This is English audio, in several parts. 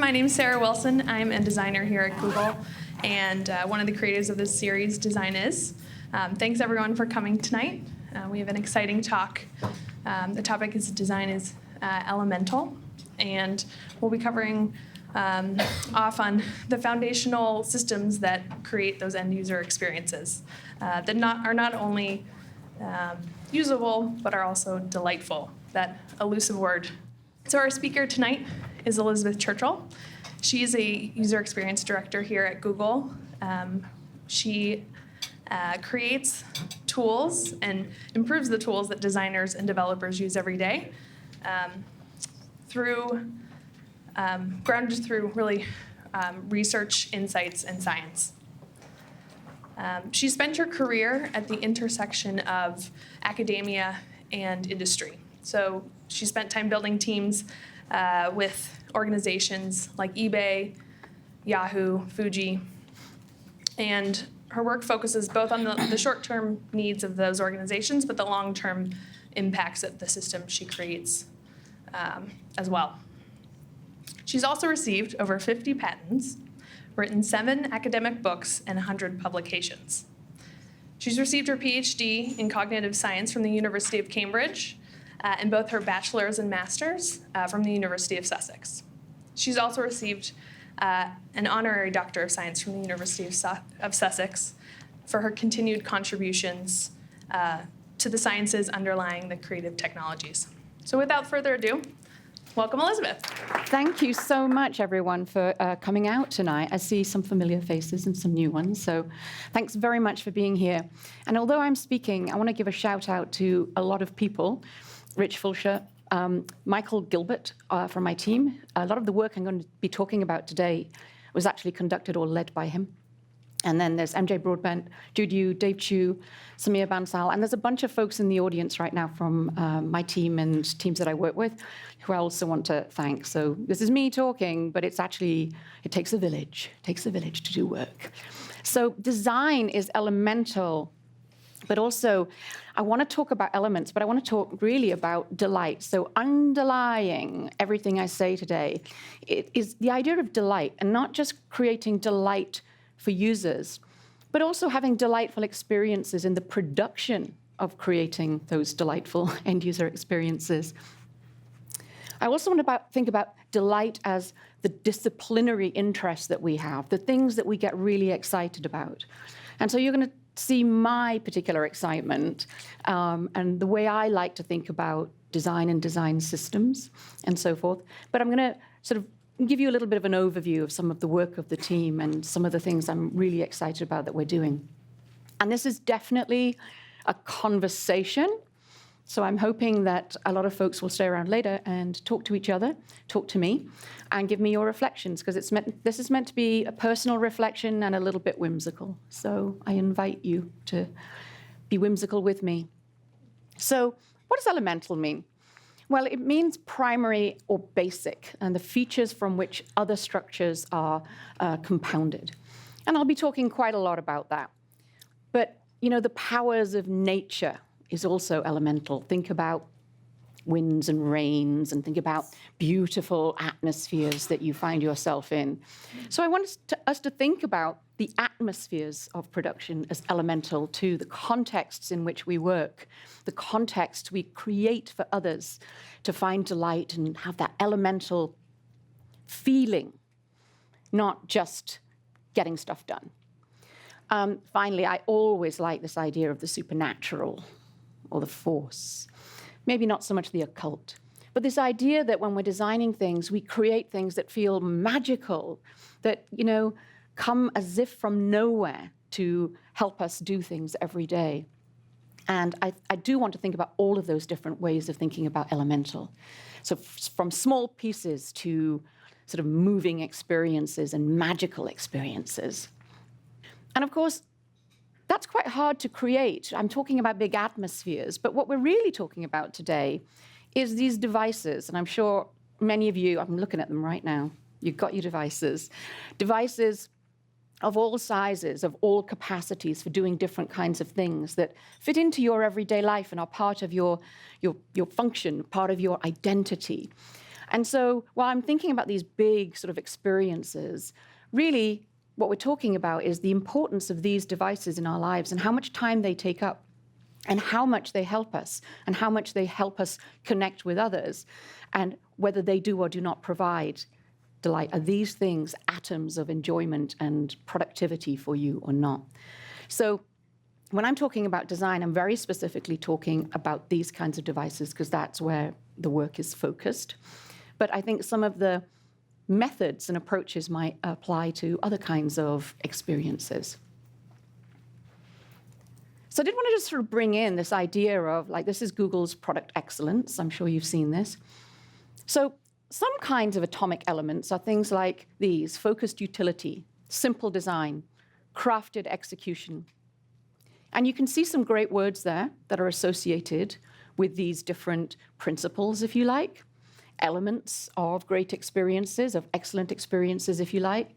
My name is Sarah Wilson. I'm a designer here at Google, and one of the creators of this series, Design Is. Thanks everyone for coming tonight. We have an exciting talk. The topic is Design is Elemental, and we'll be covering off on the foundational systems that create those end user experiences that are not only usable, but are also delightful, that elusive word. So our speaker tonight is Elizabeth Churchill. She is a user experience director here at Google. She creates tools and improves the tools that designers and developers use every day grounded through really research, insights, and science. She spent her career at the intersection of academia and industry. So she spent time building teams with organizations like eBay, Yahoo, Fuji, and her work focuses both on the short-term needs of those organizations, but the long-term impacts of the system she creates as well. She's also received over 50 patents, written 7 academic books, and 100 publications. She's received her PhD in cognitive science from the University of Cambridge, and both her bachelor's and master's from the University of Sussex. She's also received an honorary Doctor of Science from the University of Sussex for her continued contributions to the sciences underlying the creative technologies. So without further ado, welcome Elizabeth. Thank you so much, everyone, for coming out tonight. I see some familiar faces and some new ones, so thanks very much for being here. And although I'm speaking, I want to give a shout out to a lot of people. Rich Fulcher, Michael Gilbert from my team. A lot of the work I'm going to be talking about today was actually conducted or led by him. And then there's MJ Broadbent, Jude Yu, Dave Chu, Samir Bansal, and there's a bunch of folks in the audience right now from my team and teams that I work with who I also want to thank. So this is me talking, but it takes a village. It takes a village to do work. So design is elemental. But also, I want to talk about elements, but I want to talk really about delight. So underlying everything I say today, it is the idea of delight, and not just creating delight for users, but also having delightful experiences in the production of creating those delightful end-user experiences. I also want to think about delight as the disciplinary interest that we have, the things that we get really excited about. And so you're going to see my particular excitement and the way I like to think about design and design systems and so forth. But I'm going to sort of give you a little bit of an overview of some of the work of the team and some of the things I'm really excited about that we're doing. And this is definitely a conversation. So I'm hoping that a lot of folks will stay around later and talk to each other, talk to me, and give me your reflections, because this is meant to be a personal reflection and a little bit whimsical. So I invite you to be whimsical with me. So what does elemental mean? Well, it means primary or basic, and the features from which other structures are compounded. And I'll be talking quite a lot about that. But, you know, the powers of nature is also elemental. Think about winds and rains, and think about beautiful atmospheres that you find yourself in. So I want us to think about the atmospheres of production as elemental to the contexts in which we work, the context we create for others to find delight and have that elemental feeling, not just getting stuff done. Finally, I always like this idea of the supernatural or the force. Maybe not so much the occult, but this idea that when we're designing things, we create things that feel magical, that, you know, come as if from nowhere to help us do things every day. And I do want to think about all of those different ways of thinking about elemental. So from small pieces to sort of moving experiences and magical experiences. And of course, that's quite hard to create. I'm talking about big atmospheres, but what we're really talking about today is these devices. And I'm sure many of you, I'm looking at them right now, you've got your devices. Devices of all sizes, of all capacities for doing different kinds of things that fit into your everyday life and are part of your function, part of your identity. And so while I'm thinking about these big sort of experiences, really what we're talking about is the importance of these devices in our lives and how much time they take up and how much they help us and how much they help us connect with others and whether they do or do not provide delight. Are these things atoms of enjoyment and productivity for you or not? So when I'm talking about design, I'm very specifically talking about these kinds of devices because that's where the work is focused. But I think some of the methods and approaches might apply to other kinds of experiences. So I did want to just sort of bring in this idea of, like, this is Google's product excellence. I'm sure you've seen this. So some kinds of atomic elements are things like these: focused utility, simple design, crafted execution. And you can see some great words there that are associated with these different principles, if you like, elements of great experiences, of excellent experiences, if you like.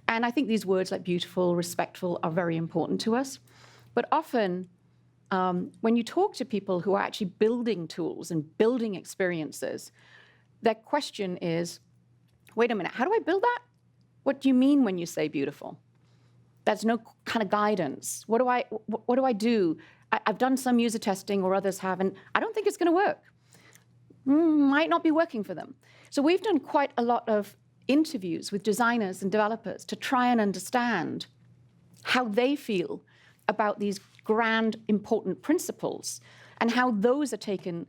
And I think these words like beautiful, respectful are very important to us. But often, when you talk to people who are actually building tools and building experiences, their question is, wait a minute, how do I build that? What do you mean when you say beautiful? There's no kind of guidance. What do I do? I've done some user testing, or others haven't. I don't think it's going to work. Might not be working for them. So we've done quite a lot of interviews with designers and developers to try and understand how they feel about these grand, important principles and how those are taken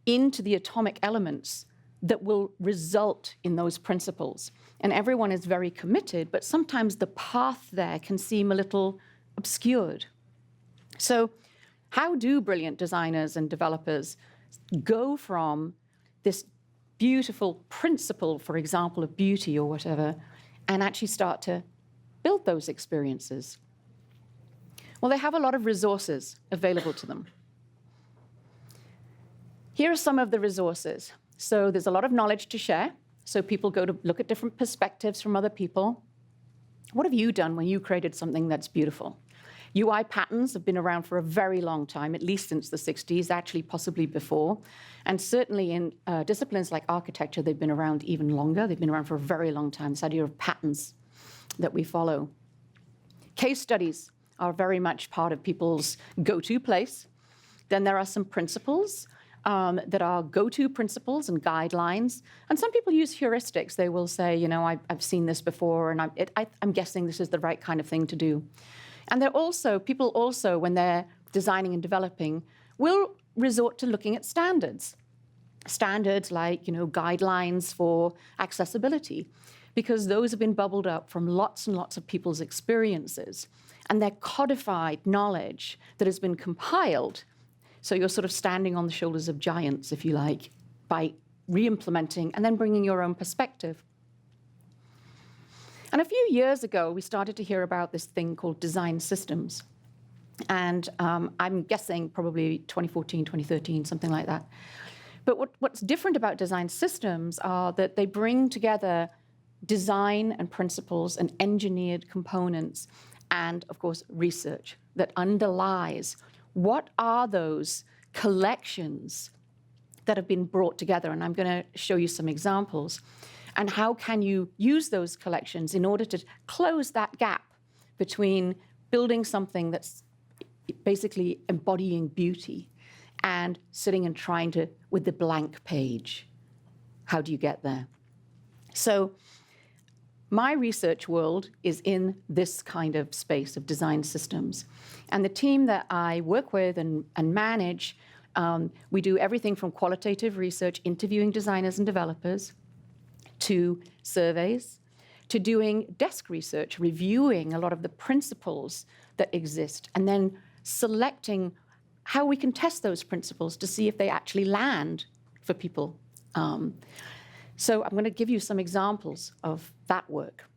into the atomic elements that will result in those principles. And everyone is very committed, but sometimes the path there can seem a little obscured. So how do brilliant designers and developers go from this beautiful principle, for example, of beauty or whatever, and actually start to build those experiences? Well, they have a lot of resources available to them. Here are some of the resources. So there's a lot of knowledge to share. So people go to look at different perspectives from other people. What have you done when you created something that's beautiful? UI patterns have been around for a very long time, at least since the 60s, actually possibly before. And certainly in disciplines like architecture, they've been around even longer. They've been around for a very long time, this idea of patterns that we follow. Case studies are very much part of people's go-to place. Then there are some principles that are go-to principles and guidelines. And some people use heuristics. They will say, you know, I've seen this before, and I'm guessing this is the right kind of thing to do. And people also, when they're designing and developing, will resort to looking at standards. Standards like, you know, guidelines for accessibility, because those have been bubbled up from lots and lots of people's experiences. And they're codified knowledge that has been compiled. So you're sort of standing on the shoulders of giants, if you like, by re-implementing and then bringing your own perspective. And a few years ago, we started to hear about this thing called design systems. And I'm guessing probably 2014, 2013, something like that. But what's different about design systems are that they bring together design and principles and engineered components and, of course, research that underlies what are those collections that have been brought together. And I'm going to show you some examples. And how can you use those collections in order to close that gap between building something that's basically embodying beauty and sitting and trying to, with the blank page, how do you get there? So my research world is in this kind of space of design systems. And the team that I work with and manage, we do everything from qualitative research, interviewing designers and developers, to surveys, to doing desk research, reviewing a lot of the principles that exist, and then selecting how we can test those principles to see if they actually land for people. So I'm going to give you some examples of that work.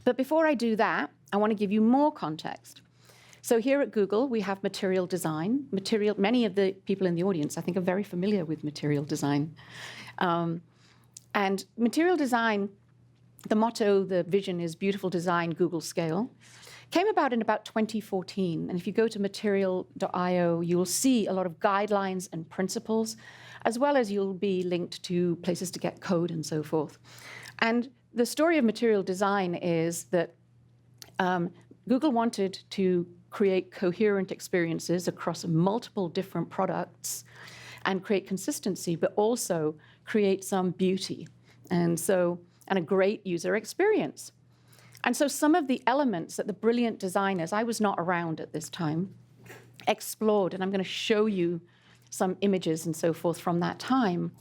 But before I do that, I want to give you more context. So here at Google, we have material design. Many of the people in the audience, I think, are very familiar with material design. And material design, the motto, the vision is beautiful design, Google scale. came about in about 2014. And if you go to material.io, you'll see a lot of guidelines and principles, as well as you'll be linked to places to get code and so forth. And the story of material design is that Google wanted to create coherent experiences across multiple different products and create consistency, but also create some beauty and a great user experience. And so some of the elements that the brilliant designers, I was not around at this time, explored, and I'm going to show you some images and so forth from that time.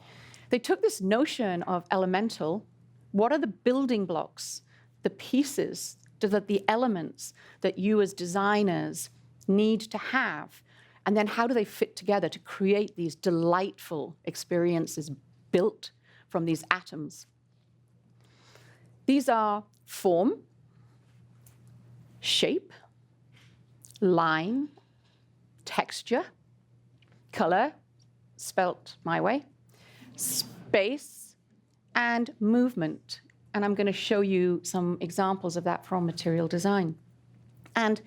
They took this notion of elemental, what are the building blocks, the pieces, the elements that you as designers need to have, and then how do they fit together to create these delightful experiences built from these atoms. These are form, shape, line, texture, color, spelt my way, space, and movement. And I'm going to show you some examples of that from material design. And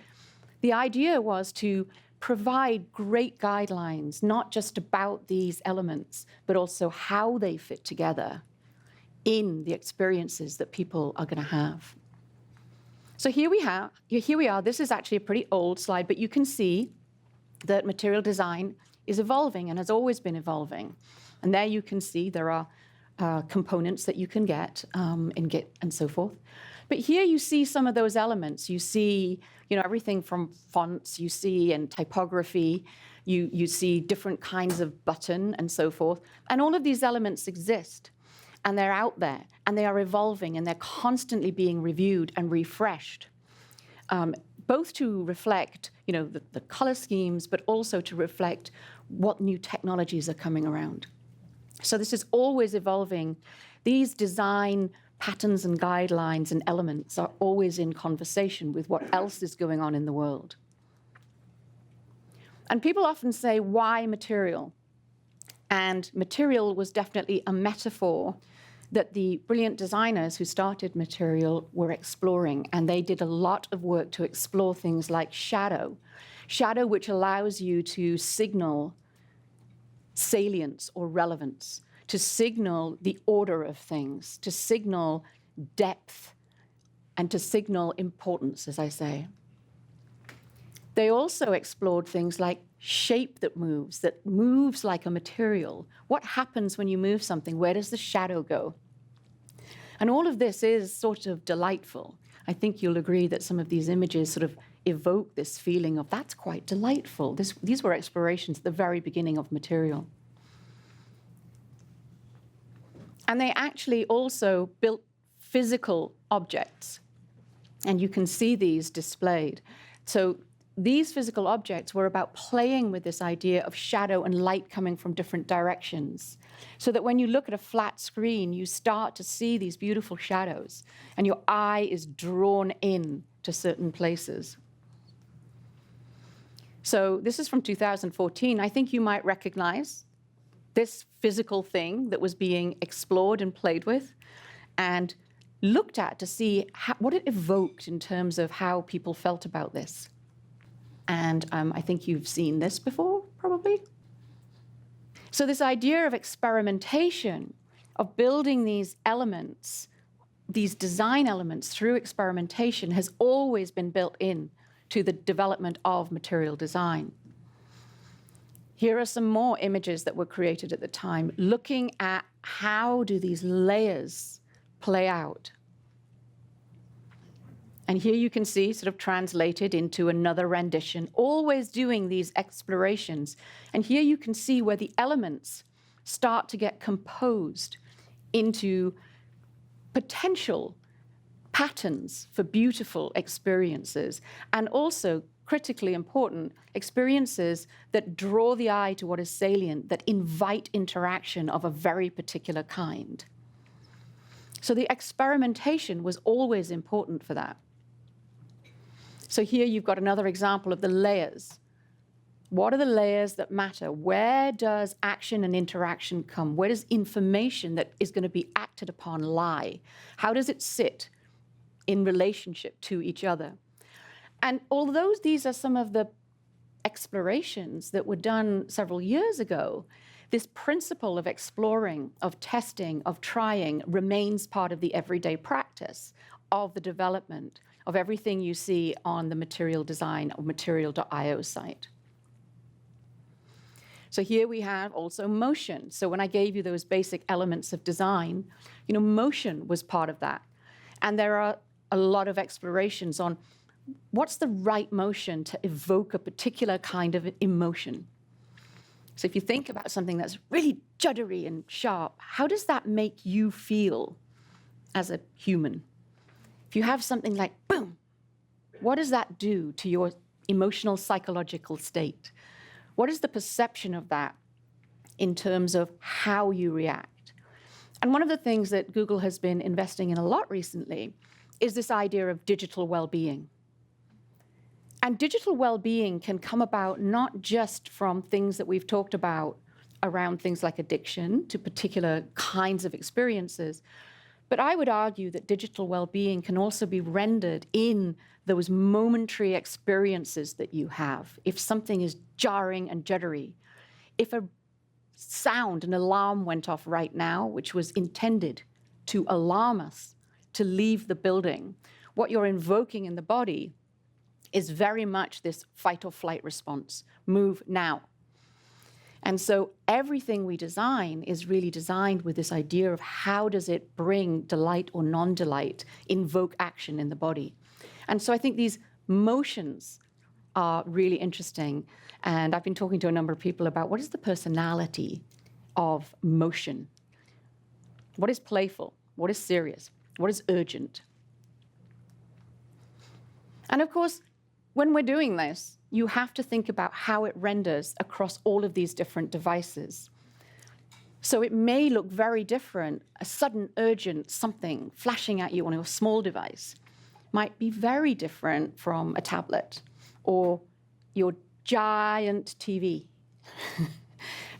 the idea was to provide great guidelines, not just about these elements, but also how they fit together in the experiences that people are going to have. So here we are. This is actually a pretty old slide, but you can see that material design is evolving and has always been evolving. And there you can see there are components that you can get in Git and so forth. But here you see some of those elements. You see, everything from fonts, you see, and typography. You see different kinds of button and so forth. And all of these elements exist. And they're out there, and they are evolving, and they're constantly being reviewed and refreshed, both to reflect, the color schemes, but also to reflect what new technologies are coming around. So this is always evolving. These design patterns and guidelines and elements are always in conversation with what else is going on in the world. And people often say, why material? And material was definitely a metaphor that the brilliant designers who started material were exploring. And they did a lot of work to explore things like shadow. Shadow, which allows you to signal salience or relevance, to signal the order of things, to signal depth, and to signal importance, as I say. They also explored things like shape that moves like a material. What happens when you move something? Where does the shadow go? And all of this is sort of delightful. I think you'll agree that some of these images sort of evoke this feeling of that's quite delightful. These were explorations at the very beginning of material. And they actually also built physical objects. And you can see these displayed. So these physical objects were about playing with this idea of shadow and light coming from different directions, so that when you look at a flat screen, you start to see these beautiful shadows, and your eye is drawn in to certain places. So this is from 2014. I think you might recognize this physical thing that was being explored and played with and looked at to see what it evoked in terms of how people felt about this. And I think you've seen this before, probably. So this idea of experimentation, of building these elements, these design elements through experimentation, has always been built in to the development of material design. Here are some more images that were created at the time, looking at how do these layers play out. And here you can see sort of translated into another rendition, always doing these explorations. And here you can see where the elements start to get composed into potential patterns for beautiful experiences, and also, critically important, experiences that draw the eye to what is salient, that invite interaction of a very particular kind. So the experimentation was always important for that. So here you've got another example of the layers. What are the layers that matter? Where does action and interaction come? Where does information that is going to be acted upon lie? How does it sit in relationship to each other? And although these are some of the explorations that were done several years ago, this principle of exploring, of testing, of trying remains part of the everyday practice of the development of everything you see on the material design or material.io site. So here we have also motion. So when I gave you those basic elements of design, motion was part of that. And there are a lot of explorations on what's the right motion to evoke a particular kind of emotion. So if you think about something that's really juddery and sharp, how does that make you feel as a human? If you have something like boom, what does that do to your emotional, psychological state? What is the perception of that in terms of how you react? And one of the things that Google has been investing in a lot recently is this idea of digital well-being. And digital well-being can come about not just from things that we've talked about around things like addiction to particular kinds of experiences, but I would argue that digital well-being can also be rendered in those momentary experiences that you have. If something is jarring and juddery, if a sound, an alarm went off right now, which was intended to alarm us to leave the building, what you're invoking in the body is very much this fight or flight response, move now. And so everything we design is really designed with this idea of how does it bring delight or non-delight, invoke action in the body. And so I think these motions are really interesting. And I've been talking to a number of people about what is the personality of motion? What is playful? What is serious? What is urgent? And of course, when we're doing this, you have to think about how it renders across all of these different devices. So it may look very different. A sudden urgent something flashing at you on a small device might be very different from a tablet or your giant TV,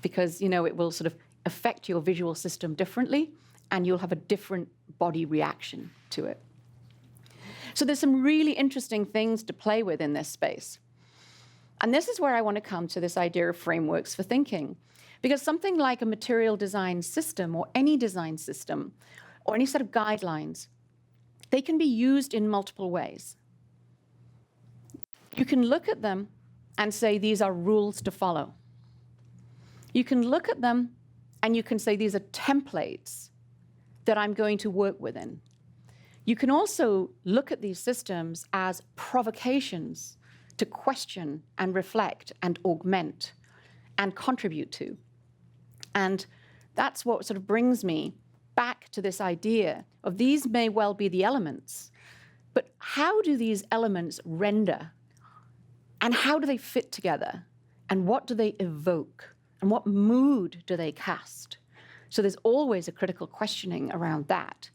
because it will sort of affect your visual system differently, and you'll have a different body reaction to it. So there's some really interesting things to play with in this space. And this is where I want to come to this idea of frameworks for thinking. Because something like a material design system or any design system or any set of guidelines, they can be used in multiple ways. You can look at them and say these are rules to follow. You can look at them and you can say these are templates that I'm going to work within. You can also look at these systems as provocations to question and reflect and augment and contribute to. And that's what sort of brings me back to this idea of these may well be the elements, but how do these elements render? And how do they fit together? And what do they evoke? And what mood do they cast? So there's always a critical questioning around that.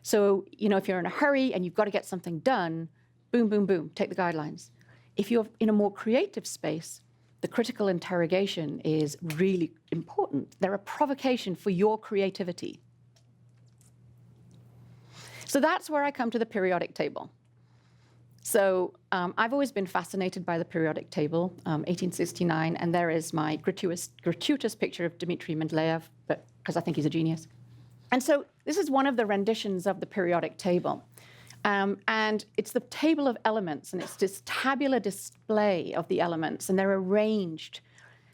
So, if you're in a hurry and you've got to get something done, boom, boom, boom, take the guidelines. If you're in a more creative space, the critical interrogation is really important. They're a provocation for your creativity. So that's where I come to the periodic table. So I've always been fascinated by the periodic table, 1869, and there is my gratuitous picture of Dmitry Mendeleev, because I think he's a genius. And so this is one of the renditions of the periodic table. And it's the table of elements, and it's this tabular display of the elements, and they're arranged.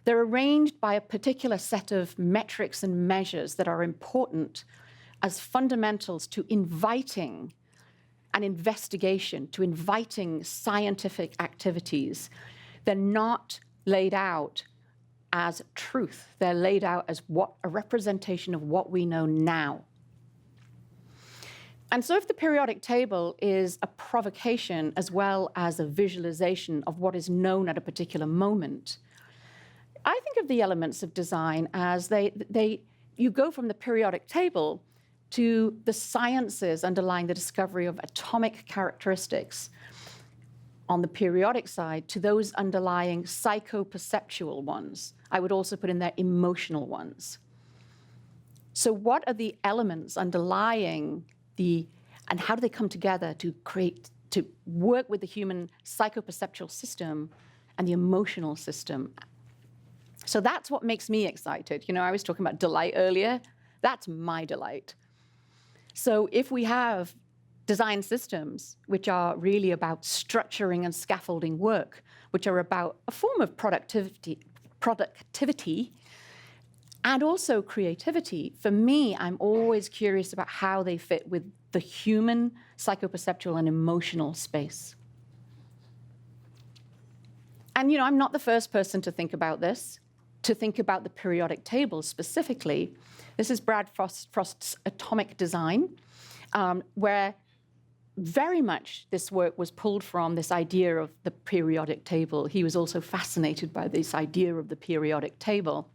They're arranged by a particular set of metrics and measures that are important as fundamentals to inviting an investigation, to inviting scientific activities. They're not laid out as truth. They're laid out as a representation of what we know now. And so if the periodic table is a provocation as well as a visualization of what is known at a particular moment, I think of the elements of design as you go from the periodic table to the sciences underlying the discovery of atomic characteristics on the periodic side to those underlying psychoperceptual ones. I would also put in there emotional ones. So what are the elements underlying and how do they come together to create to work with the human psychoperceptual system and the emotional system. So that's what makes me excited. You know, I was talking about delight earlier. That's my delight. So if we have design systems which are really about structuring and scaffolding work, which are about a form of productivity and also creativity, for me, I'm always curious about how they fit with the human psychoperceptual and emotional space. And, you know, I'm not the first person to think about this, to think about the periodic table specifically. This is Brad Frost's Atomic Design, where very much this work was pulled from this idea of the periodic table. He was also fascinated by this idea of the periodic table.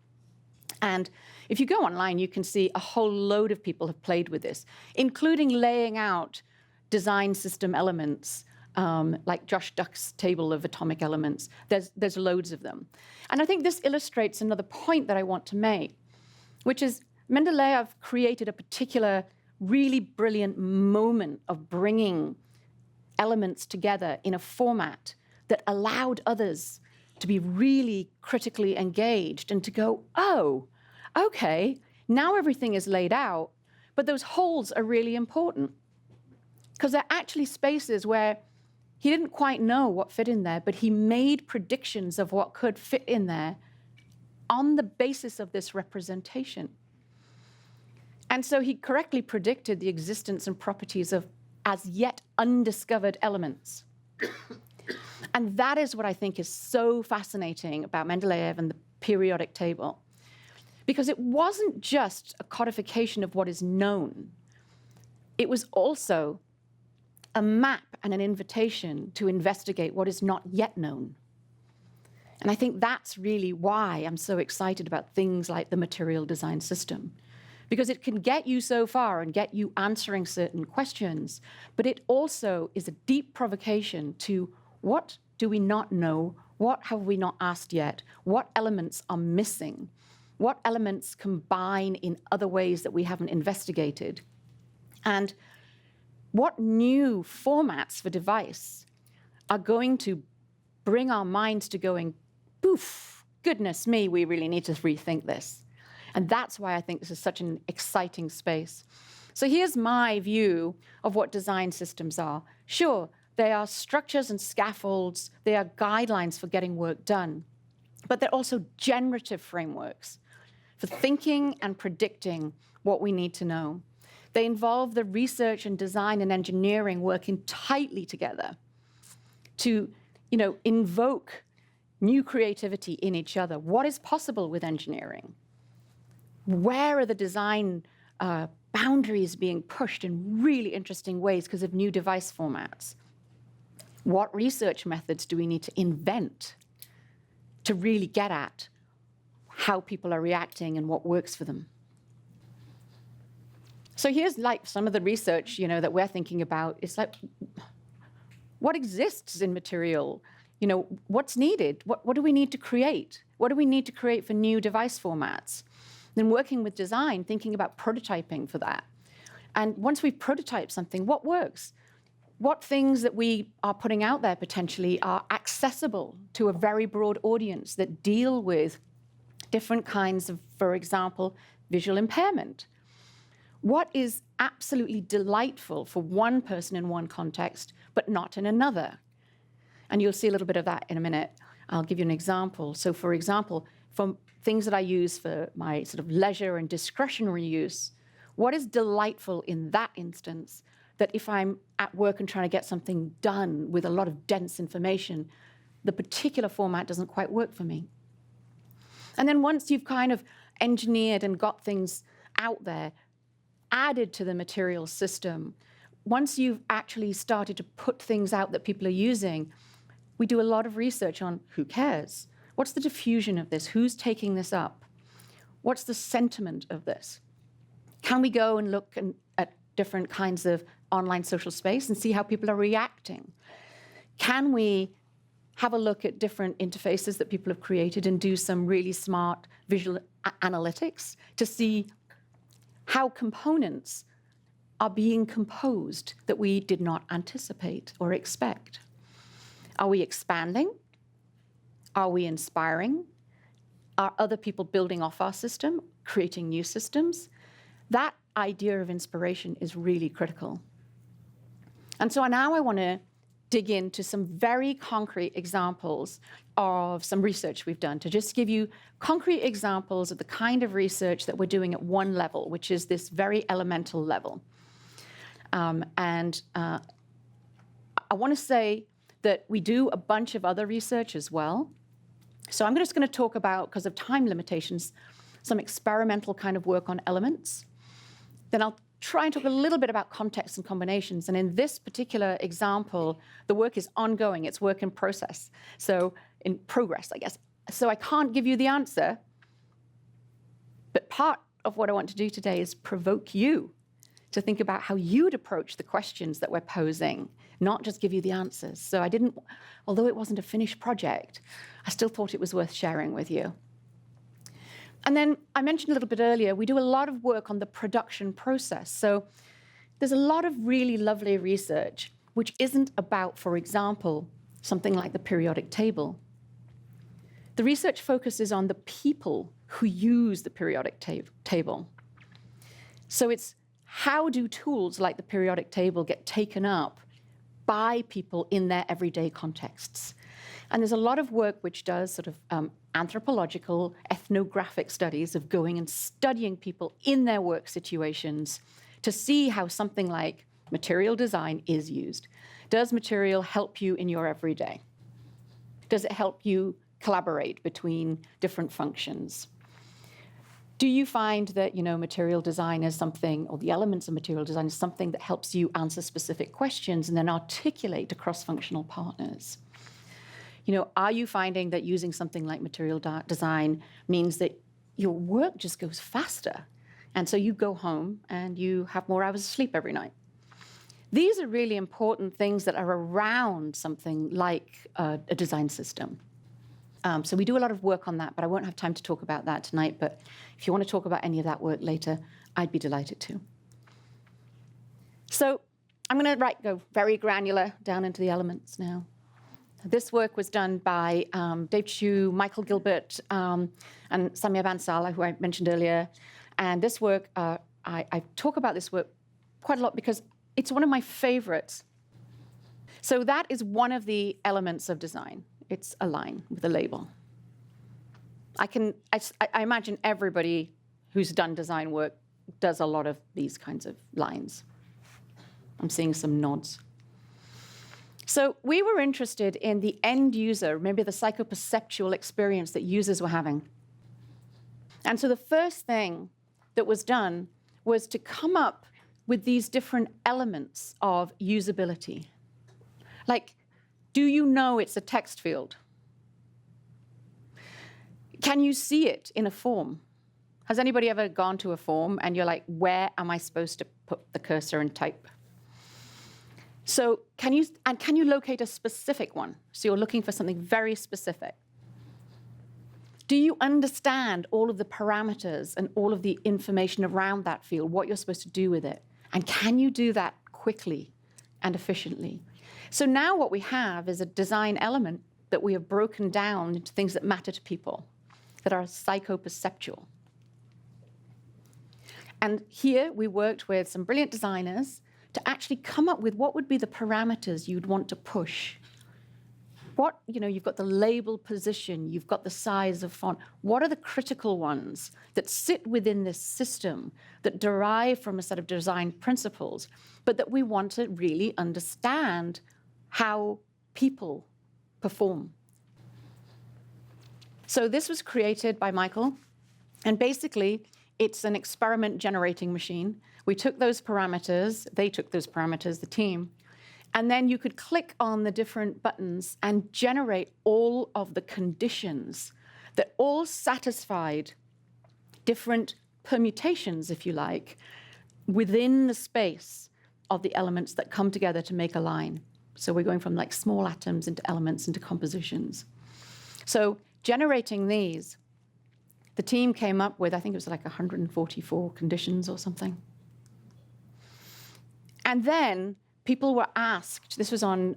And if you go online, you can see a whole load of people have played with this, including laying out design system elements, like Josh Duck's table of atomic elements. There's loads of them. And I think this illustrates another point that I want to make, which is Mendeleev created a particular really brilliant moment of bringing elements together in a format that allowed others to be really critically engaged and to go, oh, okay, now everything is laid out, but those holes are really important because they're actually spaces where he didn't quite know what fit in there, but he made predictions of what could fit in there on the basis of this representation. And so he correctly predicted the existence and properties of as yet undiscovered elements. And that is what I think is so fascinating about Mendeleev and the periodic table, because it wasn't just a codification of what is known. It was also a map and an invitation to investigate what is not yet known. And I think that's really why I'm so excited about things like the material design system, because it can get you so far and get you answering certain questions, but it also is a deep provocation to what do we not know? What have we not asked yet? What elements are missing? What elements combine in other ways that we haven't investigated? And what new formats for device are going to bring our minds to going, poof, goodness me, we really need to rethink this. And that's why I think this is such an exciting space. So here's my view of what design systems are. Sure, they are structures and scaffolds. They are guidelines for getting work done. But they're also generative frameworks for thinking and predicting what we need to know. They involve the research and design and engineering working tightly together to, you know, invoke new creativity in each other. What is possible with engineering? Where are the design boundaries being pushed in really interesting ways because of new device formats? What research methods do we need to invent to really get at how people are reacting and what works for them? So here's like some of the research, you know, that we're thinking about. It's like, what exists in material? You know, what's needed? What do we need to create? What do we need to create for new device formats? Then working with design, thinking about prototyping for that. And once we've prototyped something, what works? What things that we are putting out there potentially are accessible to a very broad audience that deal with different kinds of, for example, visual impairment? What is absolutely delightful for one person in one context, but not in another? And you'll see a little bit of that in a minute. I'll give you an example. So for example, from things that I use for my sort of leisure and discretionary use, what is delightful in that instance that if I'm at work and trying to get something done with a lot of dense information, the particular format doesn't quite work for me? And then once you've kind of engineered and got things out there, added to the material system, once you've actually started to put things out that people are using, we do a lot of research on who cares? What's the diffusion of this? Who's taking this up? What's the sentiment of this? Can we go and look at different kinds of online social space and see how people are reacting? Can we have a look at different interfaces that people have created and do some really smart visual analytics to see how components are being composed that we did not anticipate or expect? Are we expanding? Are we inspiring? Are other people building off our system, creating new systems? That idea of inspiration is really critical. And so now I want to dig into some very concrete examples of some research we've done to just give you concrete examples of the kind of research that we're doing at one level, which is this very elemental level. I want to say that we do a bunch of other research as well. So I'm just going to talk about, because of time limitations, some experimental kind of work on elements. Then I'll try and talk a little bit about context and combinations. And in this particular example, the work is ongoing. It's work in process. So in progress, I guess. So I can't give you the answer. But part of what I want to do today is provoke you to think about how you'd approach the questions that we're posing, not just give you the answers. So I didn't, although it wasn't a finished project, I still thought it was worth sharing with you. And then I mentioned a little bit earlier, we do a lot of work on the production process. So there's a lot of really lovely research which isn't about, for example, something like the periodic table. The research focuses on the people who use the periodic table. So it's how do tools like the periodic table get taken up by people in their everyday contexts? And there's a lot of work which does sort of anthropological, ethnographic studies of going and studying people in their work situations to see how something like material design is used. Does material help you in your everyday? Does it help you collaborate between different functions? Do you find that, material design is something, or the elements of material design is something that helps you answer specific questions and then articulate to cross-functional partners? Are you finding that using something like material design means that your work just goes faster? And so you go home and you have more hours of sleep every night. These are really important things that are around something like a design system. So we do a lot of work on that, but I won't have time to talk about that tonight. But if you want to talk about any of that work later, I'd be delighted to. So I'm going to go very granular down into the elements now. This work was done by Dave Chu, Michael Gilbert, and Samia Bansala, who I mentioned earlier. And this work, I talk about this work quite a lot because it's one of my favorites. So that is one of the elements of design. It's a line with a label. I imagine everybody who's done design work does a lot of these kinds of lines. I'm seeing some nods. So we were interested in the end user, maybe the psychoperceptual experience that users were having. And so the first thing that was done was to come up with these different elements of usability. Like, do you know it's a text field? Can you see it in a form? Has anybody ever gone to a form and you're like, where am I supposed to put the cursor and type? So can you locate a specific one? So you're looking for something very specific. Do you understand all of the parameters and all of the information around that field, what you're supposed to do with it? And can you do that quickly and efficiently? So now what we have is a design element that we have broken down into things that matter to people, that are psychoperceptual. And here we worked with some brilliant designers to actually come up with what would be the parameters you'd want to push. You've got the label position, you've got the size of font. What are the critical ones that sit within this system that derive from a set of design principles, but that we want to really understand how people perform? So this was created by Michael, and basically it's an experiment generating machine. We took those parameters, they took those parameters, the team, and then you could click on the different buttons and generate all of the conditions that all satisfied different permutations, if you like, within the space of the elements that come together to make a line. So we're going from like small atoms into elements into compositions. So generating these, the team came up with, I think it was like 144 conditions or something. And then people were asked, this was on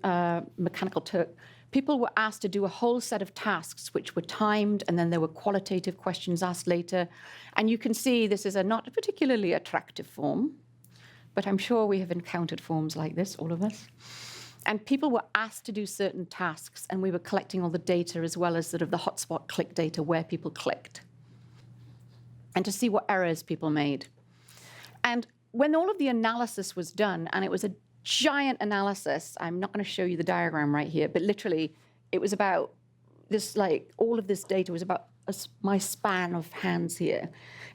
Mechanical Turk, people were asked to do a whole set of tasks which were timed, and then there were qualitative questions asked later. And you can see this is a not particularly attractive form, but I'm sure we have encountered forms like this, all of us. And people were asked to do certain tasks, and we were collecting all the data as well as sort of the hotspot click data where people clicked, and to see what errors people made. And when all of the analysis was done, and it was a giant analysis, I'm not going to show you the diagram right here, but literally it was about this, like all of this data was about my span of hands here.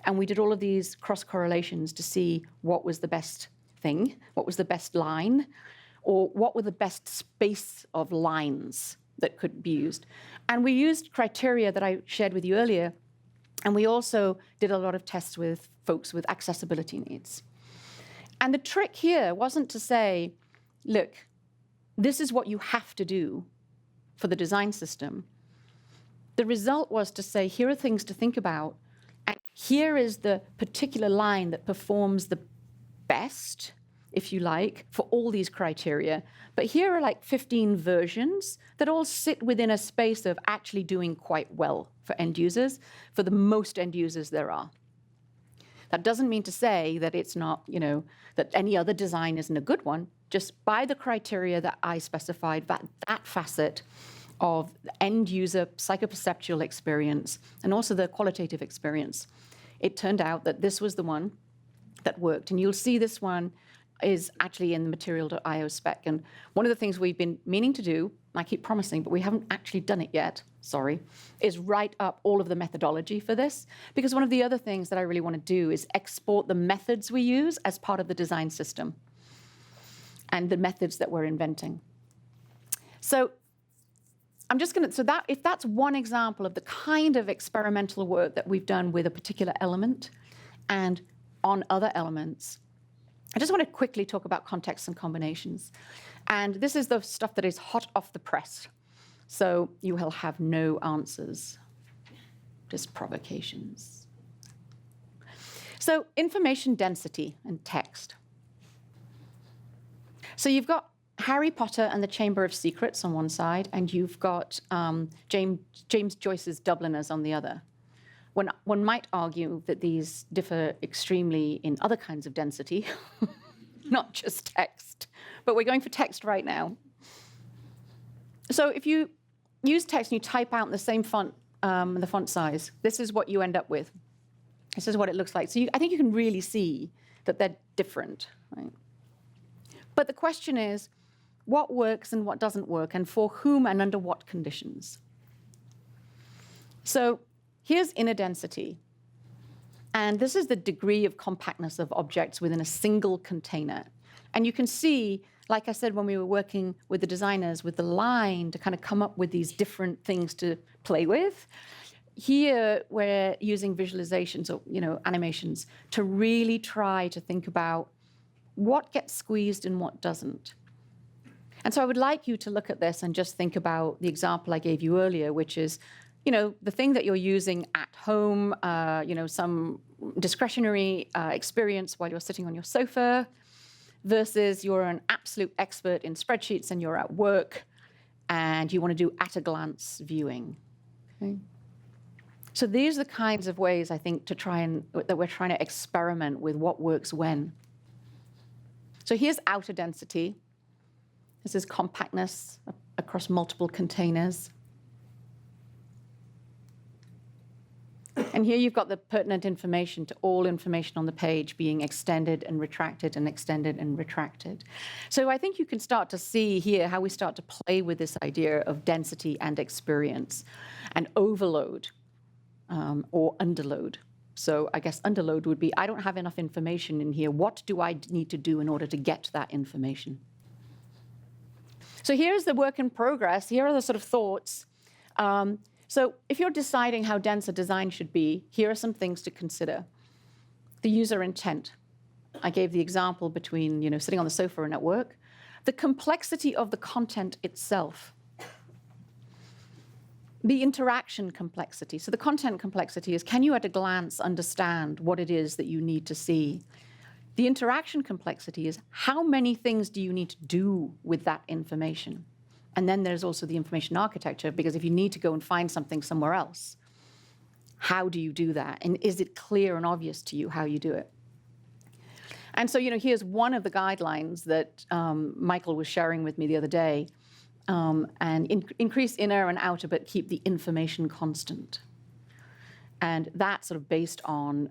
And we did all of these cross correlations to see what was the best thing, what was the best line, or what were the best space of lines that could be used. And we used criteria that I shared with you earlier, and we also did a lot of tests with folks with accessibility needs. And the trick here wasn't to say, look, this is what you have to do for the design system. The result was to say, here are things to think about, and here is the particular line that performs the best, if you like, for all these criteria. But here are like 15 versions that all sit within a space of actually doing quite well for end users, for the most end users there are. That doesn't mean to say that it's not, that any other design isn't a good one. Just by the criteria that I specified, that facet of the end user psychoperceptual experience and also the qualitative experience, it turned out that this was the one that worked. And you'll see this one is actually in the material.io spec. And one of the things we've been meaning to do, and I keep promising, but we haven't actually done it yet, sorry, is write up all of the methodology for this. Because one of the other things that I really want to do is export the methods we use as part of the design system and the methods that we're inventing. So I'm just going to, if that's one example of the kind of experimental work that we've done with a particular element and on other elements, I just want to quickly talk about contexts and combinations. And this is the stuff that is hot off the press. So you will have no answers, just provocations. So information density and text. So you've got Harry Potter and the Chamber of Secrets on one side, and you've got James Joyce's Dubliners on the other. One might argue that these differ extremely in other kinds of density, not just text, but we're going for text right now. So if you use text and you type out in the same font, the font size, this is what you end up with. This is what it looks like. So I think you can really see that they're different, right? But the question is, what works and what doesn't work, and for whom and under what conditions? So here's inner density. And this is the degree of compactness of objects within a single container. And you can see, like I said, when we were working with the designers, with the line to kind of come up with these different things to play with. Here, we're using visualizations or animations to really try to think about what gets squeezed and what doesn't. And so I would like you to look at this and just think about the example I gave you earlier, which is, the thing that you're using at home, some discretionary experience while you're sitting on your sofa, versus you're an absolute expert in spreadsheets and you're at work and you want to do at-a-glance viewing. Okay? So these are the kinds of ways, I think, that we're trying to experiment with what works when. So here's outer density. This is compactness across multiple containers. And here you've got the pertinent information to all information on the page being extended and retracted and extended and retracted. So I think you can start to see here how we start to play with this idea of density and experience and overload or underload. So I guess underload would be, I don't have enough information in here. What do I need to do in order to get that information? So here's the work in progress. Here are the sort of thoughts. So if you're deciding how dense a design should be, here are some things to consider. The user intent. I gave the example between sitting on the sofa and at work. The complexity of the content itself. The interaction complexity. So the content complexity is, can you at a glance understand what it is that you need to see? The interaction complexity is how many things do you need to do with that information? And then there's also the information architecture, because if you need to go and find something somewhere else, how do you do that? And is it clear and obvious to you how you do it? And so, here's one of the guidelines that Michael was sharing with me the other day. Increase inner and outer, but keep the information constant. And that's sort of based on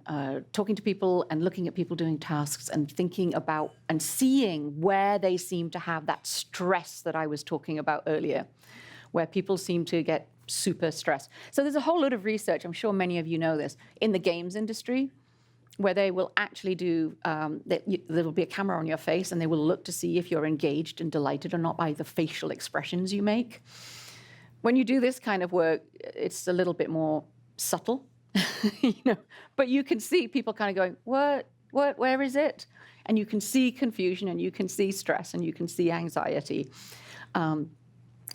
talking to people and looking at people doing tasks and thinking about and seeing where they seem to have that stress that I was talking about earlier, where people seem to get super stressed. So there's a whole lot of research, I'm sure many of you know this, in the games industry, where they will actually do, there will be a camera on your face and they will look to see if you're engaged and delighted or not by the facial expressions you make. When you do this kind of work, it's a little bit more subtle, but you can see people kind of going, what, where is it? And you can see confusion and you can see stress and you can see anxiety.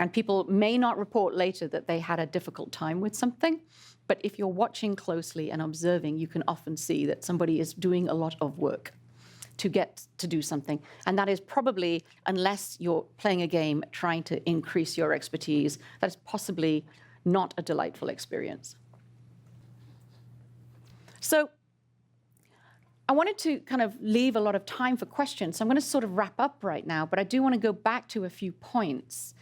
And people may not report later that they had a difficult time with something, but if you're watching closely and observing, you can often see that somebody is doing a lot of work to get to do something. And that is probably, unless you're playing a game trying to increase your expertise, that is possibly not a delightful experience. So I wanted to kind of leave a lot of time for questions. So I'm going to sort of wrap up right now, but I do want to go back to a few points.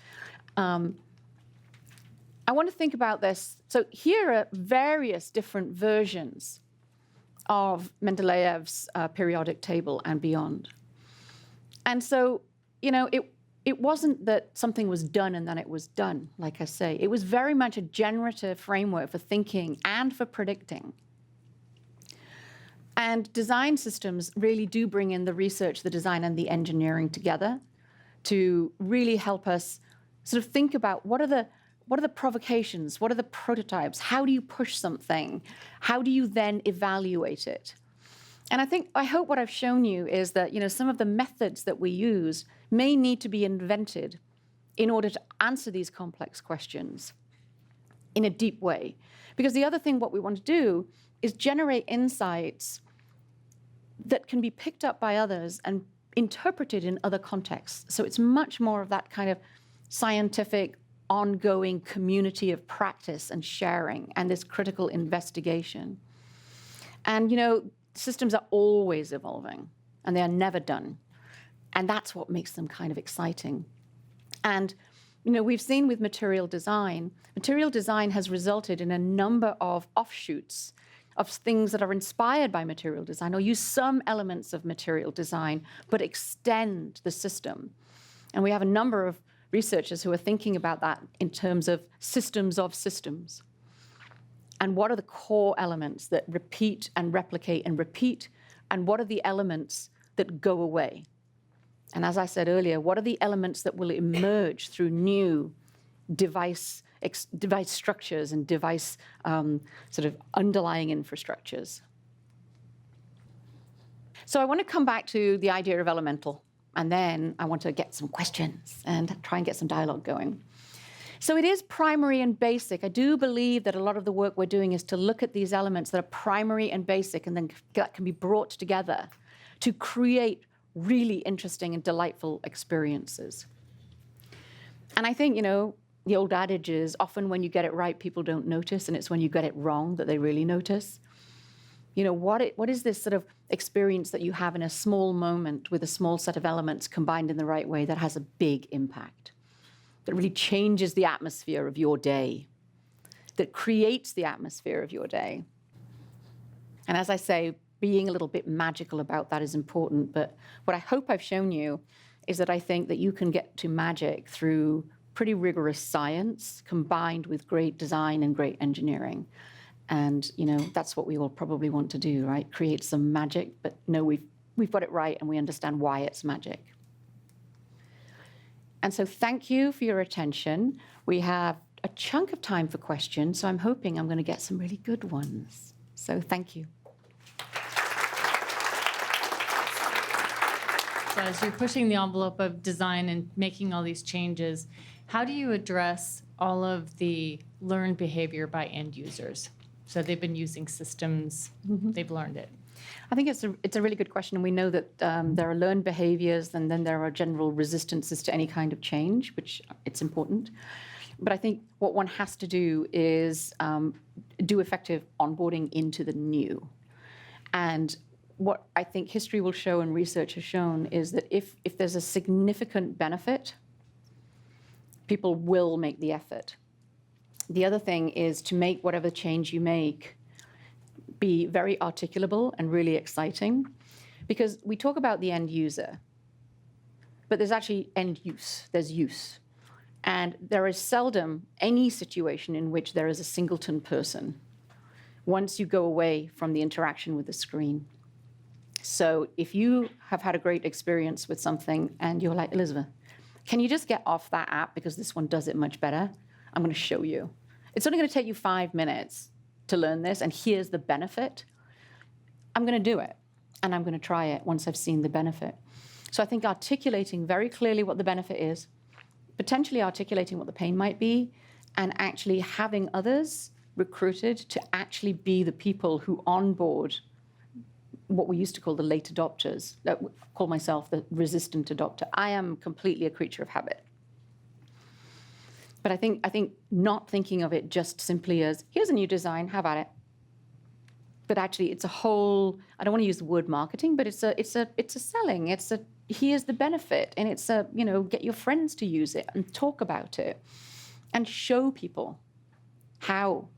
I want to think about this. So here are various different versions of Mendeleev's periodic table and beyond. And so, it wasn't that something was done and then it was done, like I say. It was very much a generative framework for thinking and for predicting. And design systems really do bring in the research, the design, and the engineering together to really help us sort of think about what are the provocations? What are the prototypes? How do you push something? How do you then evaluate it? And I hope what I've shown you is that, some of the methods that we use may need to be invented in order to answer these complex questions in a deep way. Because the other thing what we want to do is generate insights that can be picked up by others and interpreted in other contexts. So it's much more of that kind of scientific, ongoing community of practice and sharing and this critical investigation. And, systems are always evolving and they are never done. And that's what makes them kind of exciting. And, we've seen with material design has resulted in a number of offshoots of things that are inspired by material design or use some elements of material design, but extend the system. And we have a number of researchers who are thinking about that in terms of systems of systems. And what are the core elements that repeat and replicate and repeat? And what are the elements that go away? And as I said earlier, what are the elements that will emerge through new device structures and device sort of underlying infrastructures? So I want to come back to the idea of elemental. And then I want to get some questions and try and get some dialogue going. So it is primary and basic. I do believe that a lot of the work we're doing is to look at these elements that are primary and basic, and then that can be brought together to create really interesting and delightful experiences. And I think, the old adage is often when you get it right, people don't notice, and it's when you get it wrong that they really notice. What is this sort of experience that you have in a small moment with a small set of elements combined in the right way that has a big impact, that really changes the atmosphere of your day, that creates the atmosphere of your day? And as I say, being a little bit magical about that is important. But what I hope I've shown you is that I think that you can get to magic through pretty rigorous science combined with great design and great engineering. And, that's what we all probably want to do, right? Create some magic, but no, we've got it right and we understand why it's magic. And so thank you for your attention. We have a chunk of time for questions, so I'm hoping I'm going to get some really good ones. So thank you. So as you're pushing the envelope of design and making all these changes, how do you address all of the learned behavior by end users? So they've been using systems, they've learned it. I think it's a really good question. And we know that there are learned behaviors and then there are general resistances to any kind of change, which it's important. But I think what one has to do is do effective onboarding into the new. And what I think history will show and research has shown is that if there's a significant benefit, people will make the effort. The other thing is to make whatever change you make be very articulable and really exciting, because we talk about the end user, but there's actually end use, there's use. And there is seldom any situation in which there is a singleton person once you go away from the interaction with the screen. So if you have had a great experience with something and you're like, Elizabeth, can you just get off that app because this one does it much better? I'm going to show you. It's only going to take you 5 minutes to learn this, and here's the benefit. I'm going to do it, and I'm going to try it once I've seen the benefit. So I think articulating very clearly what the benefit is, potentially articulating what the pain might be, and actually having others recruited to actually be the people who onboard what we used to call the late adopters. I call myself the resistant adopter. I am completely a creature of habit. But I think not thinking of it just simply as, here's a new design, have at it. But actually it's a whole, I don't want to use the word marketing, but it's a selling. It's a, here's the benefit. And it's a, get your friends to use it and talk about it and show people how.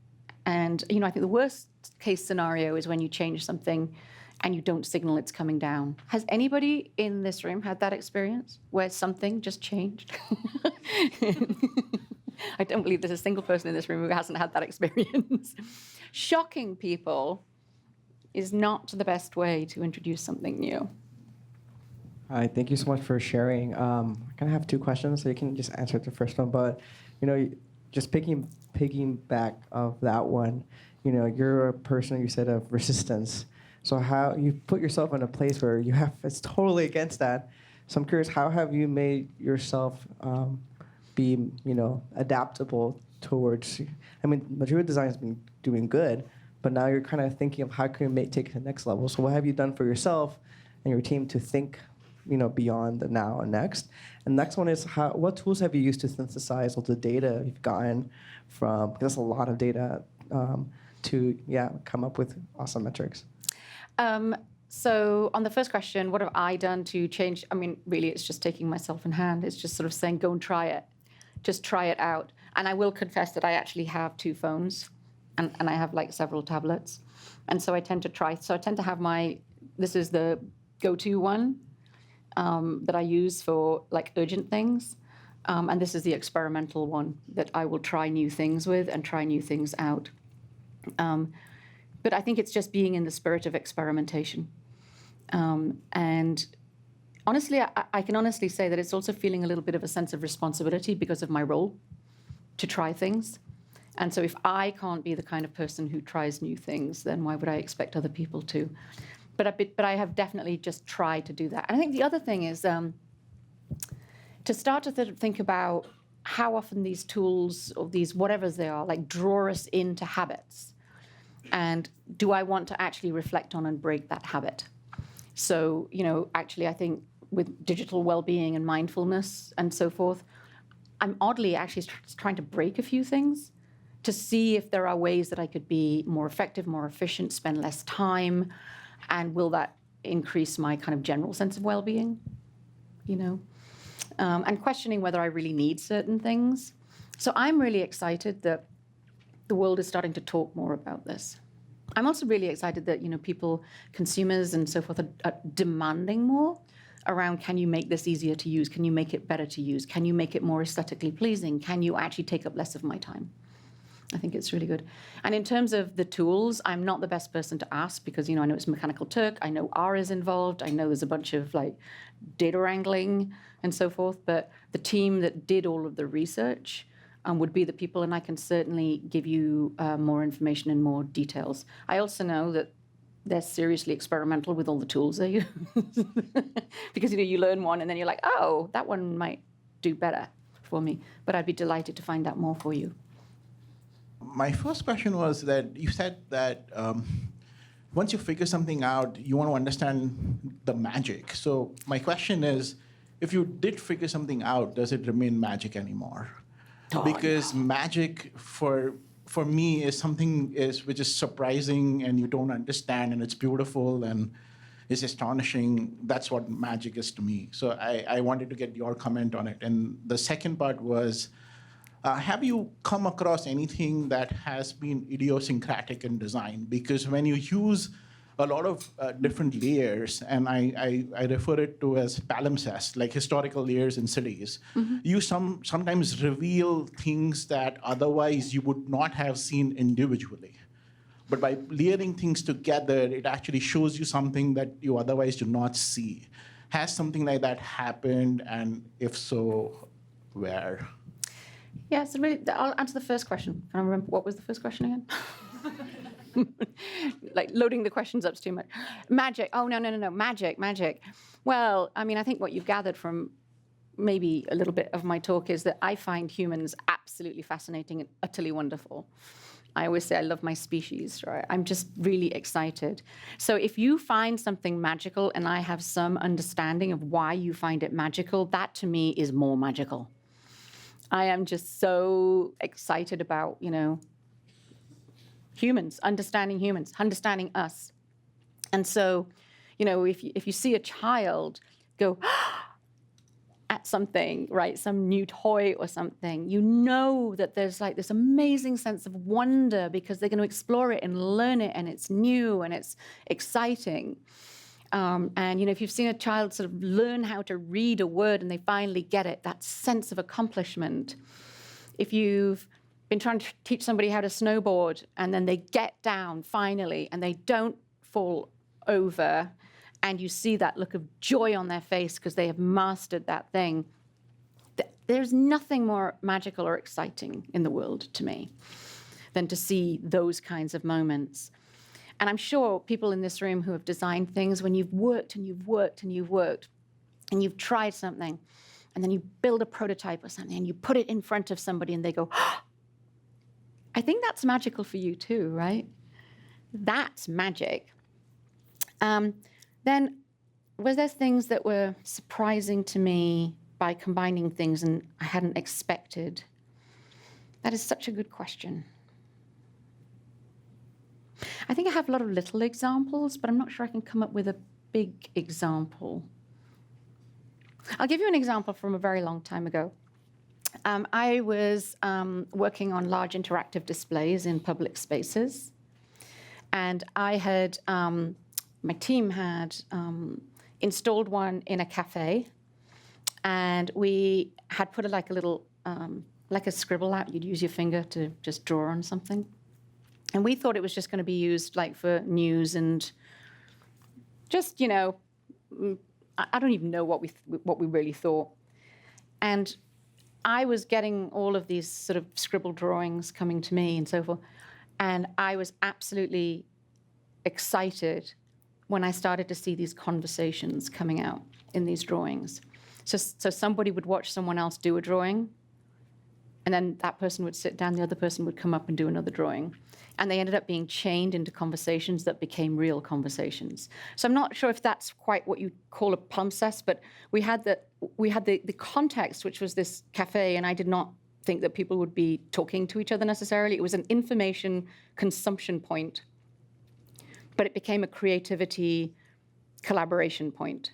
And, I think the worst case scenario is when you change something and you don't signal it's coming down. Has anybody in this room had that experience where something just changed? I don't believe there's a single person in this room who hasn't had that experience. Shocking people is not the best way to introduce something new. Hi, thank you so much for sharing. I kind of have 2 questions, so you can just answer the first one. But, just piggyback of that one, you're a person, you said, of resistance. So how you put yourself in a place where it's totally against that. So I'm curious, how have you made yourself be, adaptable towards, material design has been doing good, but now you're kind of thinking of how can you take it to the next level. So what have you done for yourself and your team to think, beyond the now and next? And the next one is, what tools have you used to synthesize all the data you've gotten from, because that's a lot of data, to come up with awesome metrics? So on the first question, what have I done to change? Really, it's just taking myself in hand. It's just sort of saying, go and try it. Just try it out. And I will confess that I actually have 2 phones, and I have several tablets. And so I tend to try. So I tend to have this is the go-to one that I use for urgent things. And this is the experimental one that I will try new things with and try new things out. But I think it's just being in the spirit of experimentation. And honestly, I can honestly say that it's also feeling a little bit of a sense of responsibility because of my role to try things. And so if I can't be the kind of person who tries new things, then why would I expect other people to? But I have definitely just tried to do that. And I think the other thing is to start to think about how often these tools or these whatevers they are draw us into habits. And do I want to actually reflect on and break that habit? So, actually, I think with digital well-being and mindfulness and so forth, I'm oddly actually trying to break a few things to see if there are ways that I could be more effective, more efficient, spend less time, and will that increase my kind of general sense of well-being, and questioning whether I really need certain things. So I'm really excited that the world is starting to talk more about this. I'm also really excited that, people, consumers and so forth are demanding more around, can you make this easier to use? Can you make it better to use? Can you make it more aesthetically pleasing? Can you actually take up less of my time? I think it's really good. And in terms of the tools, I'm not the best person to ask because, I know it's Mechanical Turk. I know R is involved. I know there's a bunch of data wrangling and so forth. But the team that did all of the research would be the people, and I can certainly give you more information and more details. I also know that they're seriously experimental with all the tools they use because you learn one and then you're like, oh, that one might do better for me. But I'd be delighted to find out more for you. My first question was that you said that once you figure something out, you want to understand the magic. So my question is, if you did figure something out, does it remain magic anymore? Because magic for me is something which is surprising and you don't understand and it's beautiful and it's astonishing. That's what magic is to me. So I wanted to get your comment on it. And the second part was, have you come across anything that has been idiosyncratic in design? Because when you use a lot of different layers, and I refer it to as palimpsest, like historical layers in cities, you sometimes reveal things that otherwise you would not have seen individually. But by layering things together, it actually shows you something that you otherwise do not see. Has something like that happened? And if so, where? Yeah, so really, I'll answer the first question. Can I remember what was the first question again? Like loading the questions up's too much. Magic. Oh, no. Magic. Well, I mean, I think what you've gathered from maybe a little bit of my talk is that I find humans absolutely fascinating and utterly wonderful. I always say I love my species, right? I'm just really excited. So if you find something magical and I have some understanding of why you find it magical, that to me is more magical. I am just so excited about, humans, understanding us. And so, if you see a child go at something, right, some new toy or something, you know that there's like this amazing sense of wonder because they're going to explore it and learn it, and it's new and it's exciting. And if you've seen a child sort of learn how to read a word and they finally get it, that sense of accomplishment. If you've been trying to teach somebody how to snowboard and then they get down finally and they don't fall over, and you see that look of joy on their face because they have mastered that thing, there's nothing more magical or exciting in the world to me than to see those kinds of moments. And I'm sure people in this room who have designed things, when you've worked and you've worked and you've worked and you've tried something, and then you build a prototype or something and you put it in front of somebody and they go, oh, I think that's magical for you too, right? That's magic. Then was there things that were surprising to me by combining things and I hadn't expected? That is such a good question. I think I have a lot of little examples, but I'm not sure I can come up with a big example. I'll give you an example from a very long time ago. I was working on large interactive displays in public spaces, and I had, my team had installed one in a cafe, and we had put a little, like a scribble out. You'd use your finger to just draw on something. And we thought it was just going to be used for news and just, I don't even know what we really thought. And I was getting all of these sort of scribble drawings coming to me and so forth. And I was absolutely excited when I started to see these conversations coming out in these drawings. So somebody would watch someone else do a drawing, and then that person would sit down, the other person would come up and do another drawing. And they ended up being chained into conversations that became real conversations. So I'm not sure if that's quite what you call a palimpsest, but we had the context, which was this cafe, and I did not think that people would be talking to each other necessarily. It was an information consumption point, but it became a creativity collaboration point.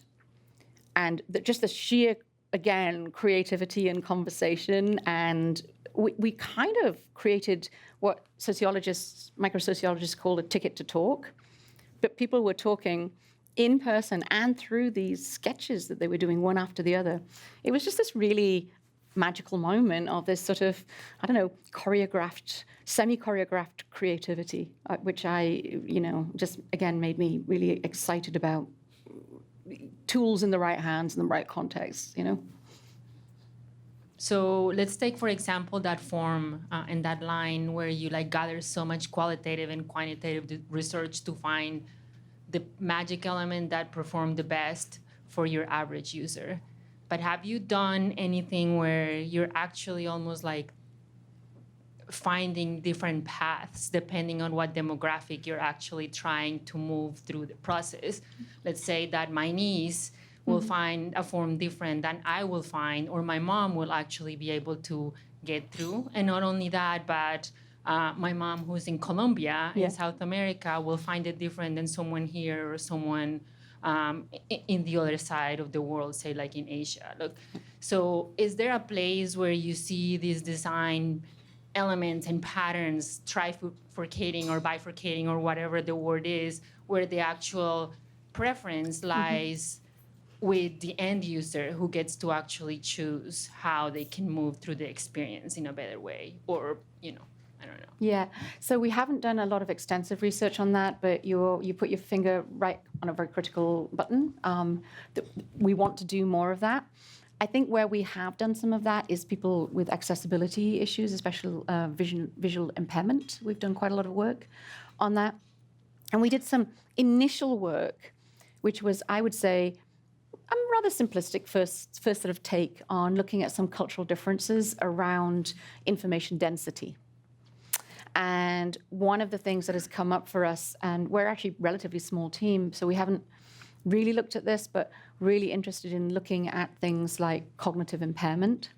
And just the sheer, again, creativity and conversation, and we kind of created what microsociologists call a ticket to talk, but people were talking in person and through these sketches that they were doing one after the other. It was just this really magical moment of this sort of, choreographed, semi-choreographed creativity, which I, just, again, made me really excited about tools in the right hands in the right context, So let's take, for example, that form and that line where you gather so much qualitative and quantitative research to find the magic element that performed the best for your average user. But have you done anything where you're actually almost finding different paths depending on what demographic you're actually trying to move through the process. Let's say that my niece will find a form different than I will find, or my mom will actually be able to get through. And not only that, but my mom who's in Colombia, in South America, will find it different than someone here or someone in the other side of the world, say like in Asia. Look, so is there a place where you see these design elements and patterns trifurcating or bifurcating or whatever the word is, where the actual preference lies with the end user who gets to actually choose how they can move through the experience in a better way, or, I don't know. Yeah, so we haven't done a lot of extensive research on that, but you put your finger right on a very critical button. We want to do more of that. I think where we have done some of that is people with accessibility issues, especially visual impairment. We've done quite a lot of work on that. And we did some initial work, which was, I would say, a rather simplistic first sort of take on looking at some cultural differences around information density. And one of the things that has come up for us, and we're actually a relatively small team, so we haven't really looked at this, but really interested in looking at things like cognitive impairment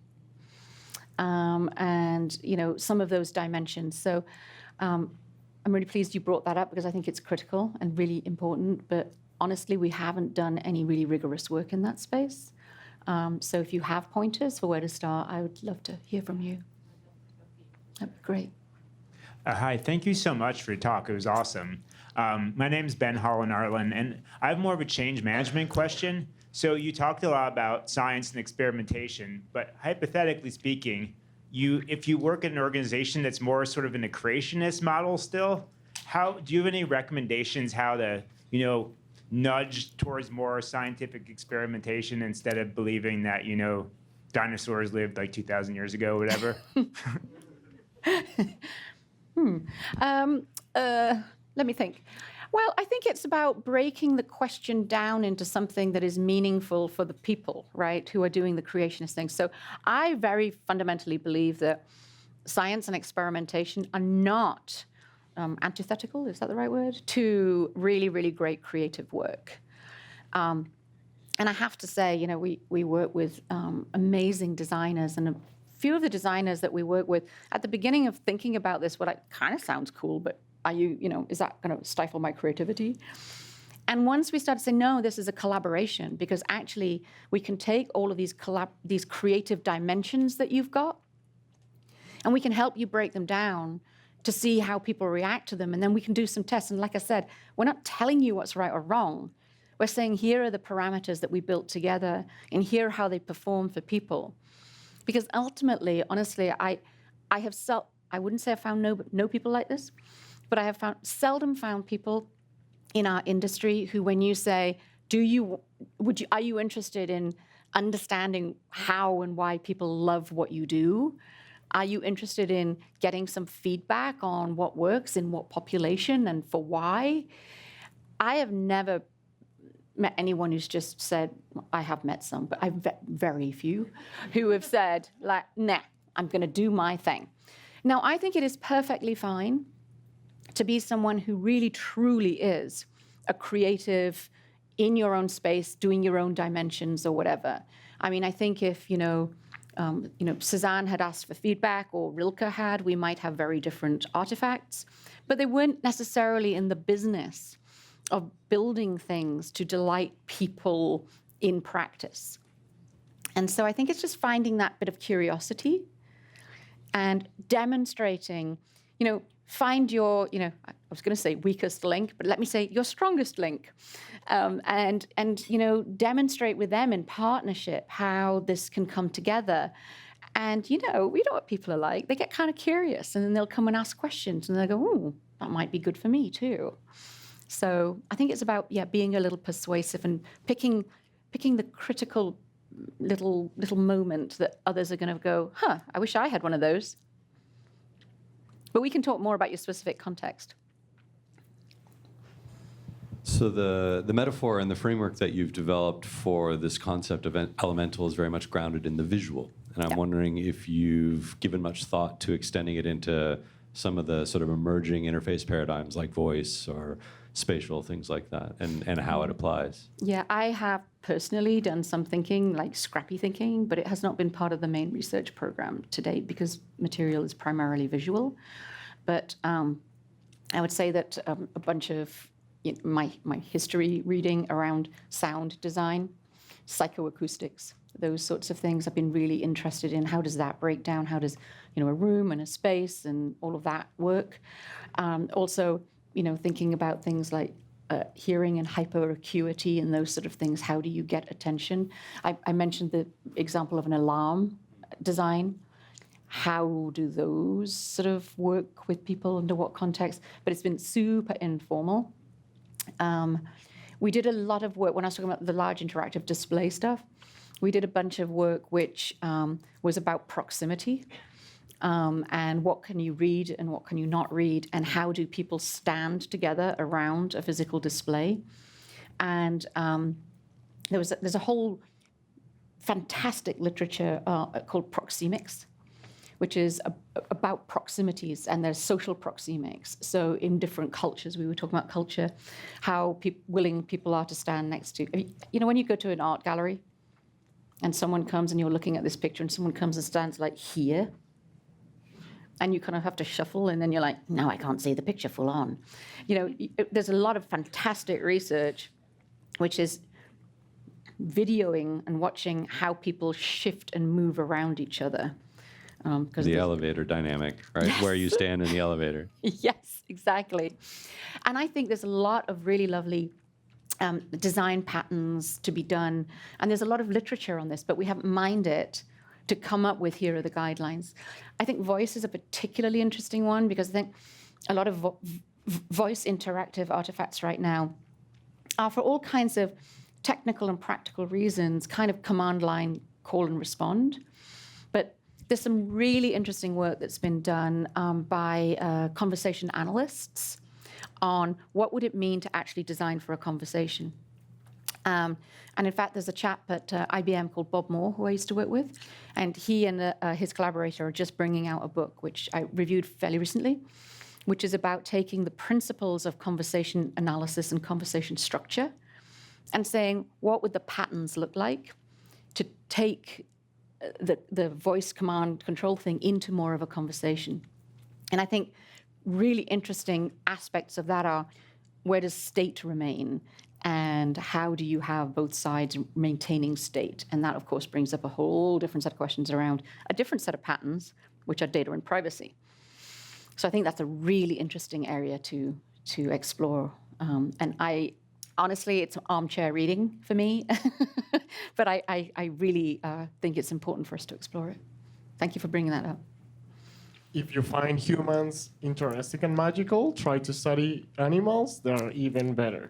and some of those dimensions. So I'm really pleased you brought that up because I think it's critical and really important. But honestly, we haven't done any really rigorous work in that space. So if you have pointers for where to start, I would love to hear from you. That'd be great. Hi, thank you so much for your talk. It was awesome. My name is Ben Holland-Arlen, and I have more of a change management question. So you talked a lot about science and experimentation, but hypothetically speaking, if you work in an organization that's more sort of in a creationist model still, do you have any recommendations how to, nudge towards more scientific experimentation instead of believing that, dinosaurs lived like 2,000 years ago or whatever? Let me think. Well, I think it's about breaking the question down into something that is meaningful for the people, right, who are doing the creationist thing. So I very fundamentally believe that science and experimentation are not antithetical, is that the right word, to really, really great creative work. And I have to say, we work with amazing designers, and a few of the designers that we work with, at the beginning of thinking about this, kind of sounds cool, but is that going to stifle my creativity? And once we started saying, no, this is a collaboration, because actually we can take all of these creative dimensions that you've got, and we can help you break them down to see how people react to them, and then we can do some tests. And like I said, we're not telling you what's right or wrong. We're saying, here are the parameters that we built together, and here are how they perform for people. Because ultimately, honestly, I wouldn't say I found no people like this, but I have seldom found people in our industry who, when you say, are you interested in understanding how and why people love what you do? Are you interested in getting some feedback on what works in what population and for why? I have never met anyone who's just said, I have met some, but I've met very few who have said, like, nah, I'm going to do my thing. Now, I think it is perfectly fine to be someone who really, truly is a creative in your own space, doing your own dimensions or whatever. I mean, I think if, Cezanne had asked for feedback or Rilke had, we might have very different artifacts, but they weren't necessarily in the business of building things to delight people in practice. And so I think it's just finding that bit of curiosity and demonstrating, find your, I was going to say weakest link, but let me say your strongest link, and demonstrate with them in partnership how this can come together. And, we know what people are like. They get kind of curious, and then they'll come and ask questions, and they'll go, oh, that might be good for me too. So I think it's about, being a little persuasive and picking the critical little moment that others are going to go, I wish I had one of those. But we can talk more about your specific context. So the metaphor and the framework that you've developed for this concept of elemental is very much grounded in the visual. And I'm wondering if you've given much thought to extending it into some of the sort of emerging interface paradigms like voice or spatial, things like that, and how it applies. Yeah, I have personally done some thinking, like scrappy thinking, but it has not been part of the main research program to date because material is primarily visual. But I would say that a bunch of my history reading around sound design, psychoacoustics, those sorts of things, I've been really interested in. How does that break down? How does a room and a space and all of that work? Also, thinking about things like hearing and hyperacuity and those sort of things. How do you get attention? I mentioned the example of an alarm design. How do those sort of work with people, under what context? But it's been super informal. We did a lot of work, when I was talking about the large interactive display stuff, we did a bunch of work which was about proximity and what can you read and what can you not read, and how do people stand together around a physical display. And there's a whole fantastic literature called proxemics, which is about proximities, and there's social proxemics. So in different cultures, we were talking about culture, how willing people are to stand next to, when you go to an art gallery and someone comes and you're looking at this picture and someone comes and stands like here, and you kind of have to shuffle, and then you're like, no, I can't see the picture full on. There's a lot of fantastic research, which is videoing and watching how people shift and move around each other. The elevator dynamic, right? Yes. Where you stand in the elevator. Yes, exactly. And I think there's a lot of really lovely design patterns to be done. And there's a lot of literature on this, but we haven't mined it to come up with, here are the guidelines. I think voice is a particularly interesting one, because I think a lot of voice interactive artifacts right now are, for all kinds of technical and practical reasons, kind of command line call and respond. But there's some really interesting work that's been done by conversation analysts on what would it mean to actually design for a conversation. And in fact, there's a chap at IBM called Bob Moore, who I used to work with, and he and his collaborator are just bringing out a book, which I reviewed fairly recently, which is about taking the principles of conversation analysis and conversation structure and saying, what would the patterns look like to take the voice command control thing into more of a conversation. And I think really interesting aspects of that are, where does state remain? And how do you have both sides maintaining state? And that, of course, brings up a whole different set of questions around a different set of patterns, which are data and privacy. So I think that's a really interesting area to explore. And honestly, it's armchair reading for me, but I really think it's important for us to explore it. Thank you for bringing that up. If you find humans interesting and magical, try to study animals. They're even better.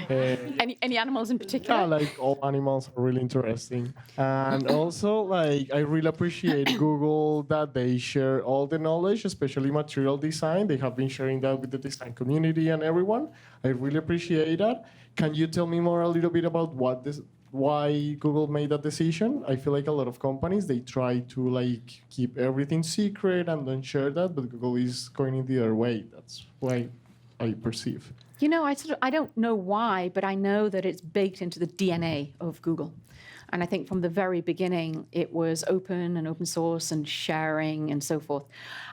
Any animals in particular? Yeah, like all animals are really interesting. And also, like, I really appreciate Google that they share all the knowledge, especially material design. They have been sharing that with the design community and everyone. I really appreciate that. Can you tell me more a little bit about why Google made that decision? I feel like a lot of companies, they try to like keep everything secret and don't share that, but Google is going in the other way. That's why I perceive. I don't know why, but I know that it's baked into the DNA of Google. And I think from the very beginning, it was open and open source and sharing and so forth.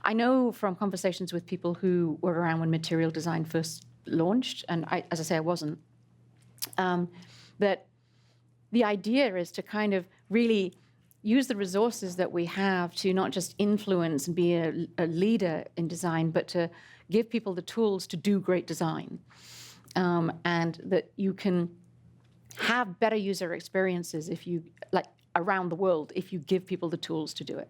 I know from conversations with people who were around when material design first launched, and as I say, I wasn't, that the idea is to kind of really use the resources that we have to not just influence and be a leader in design, but to give people the tools to do great design. And that you can have better user experiences around the world if you give people the tools to do it.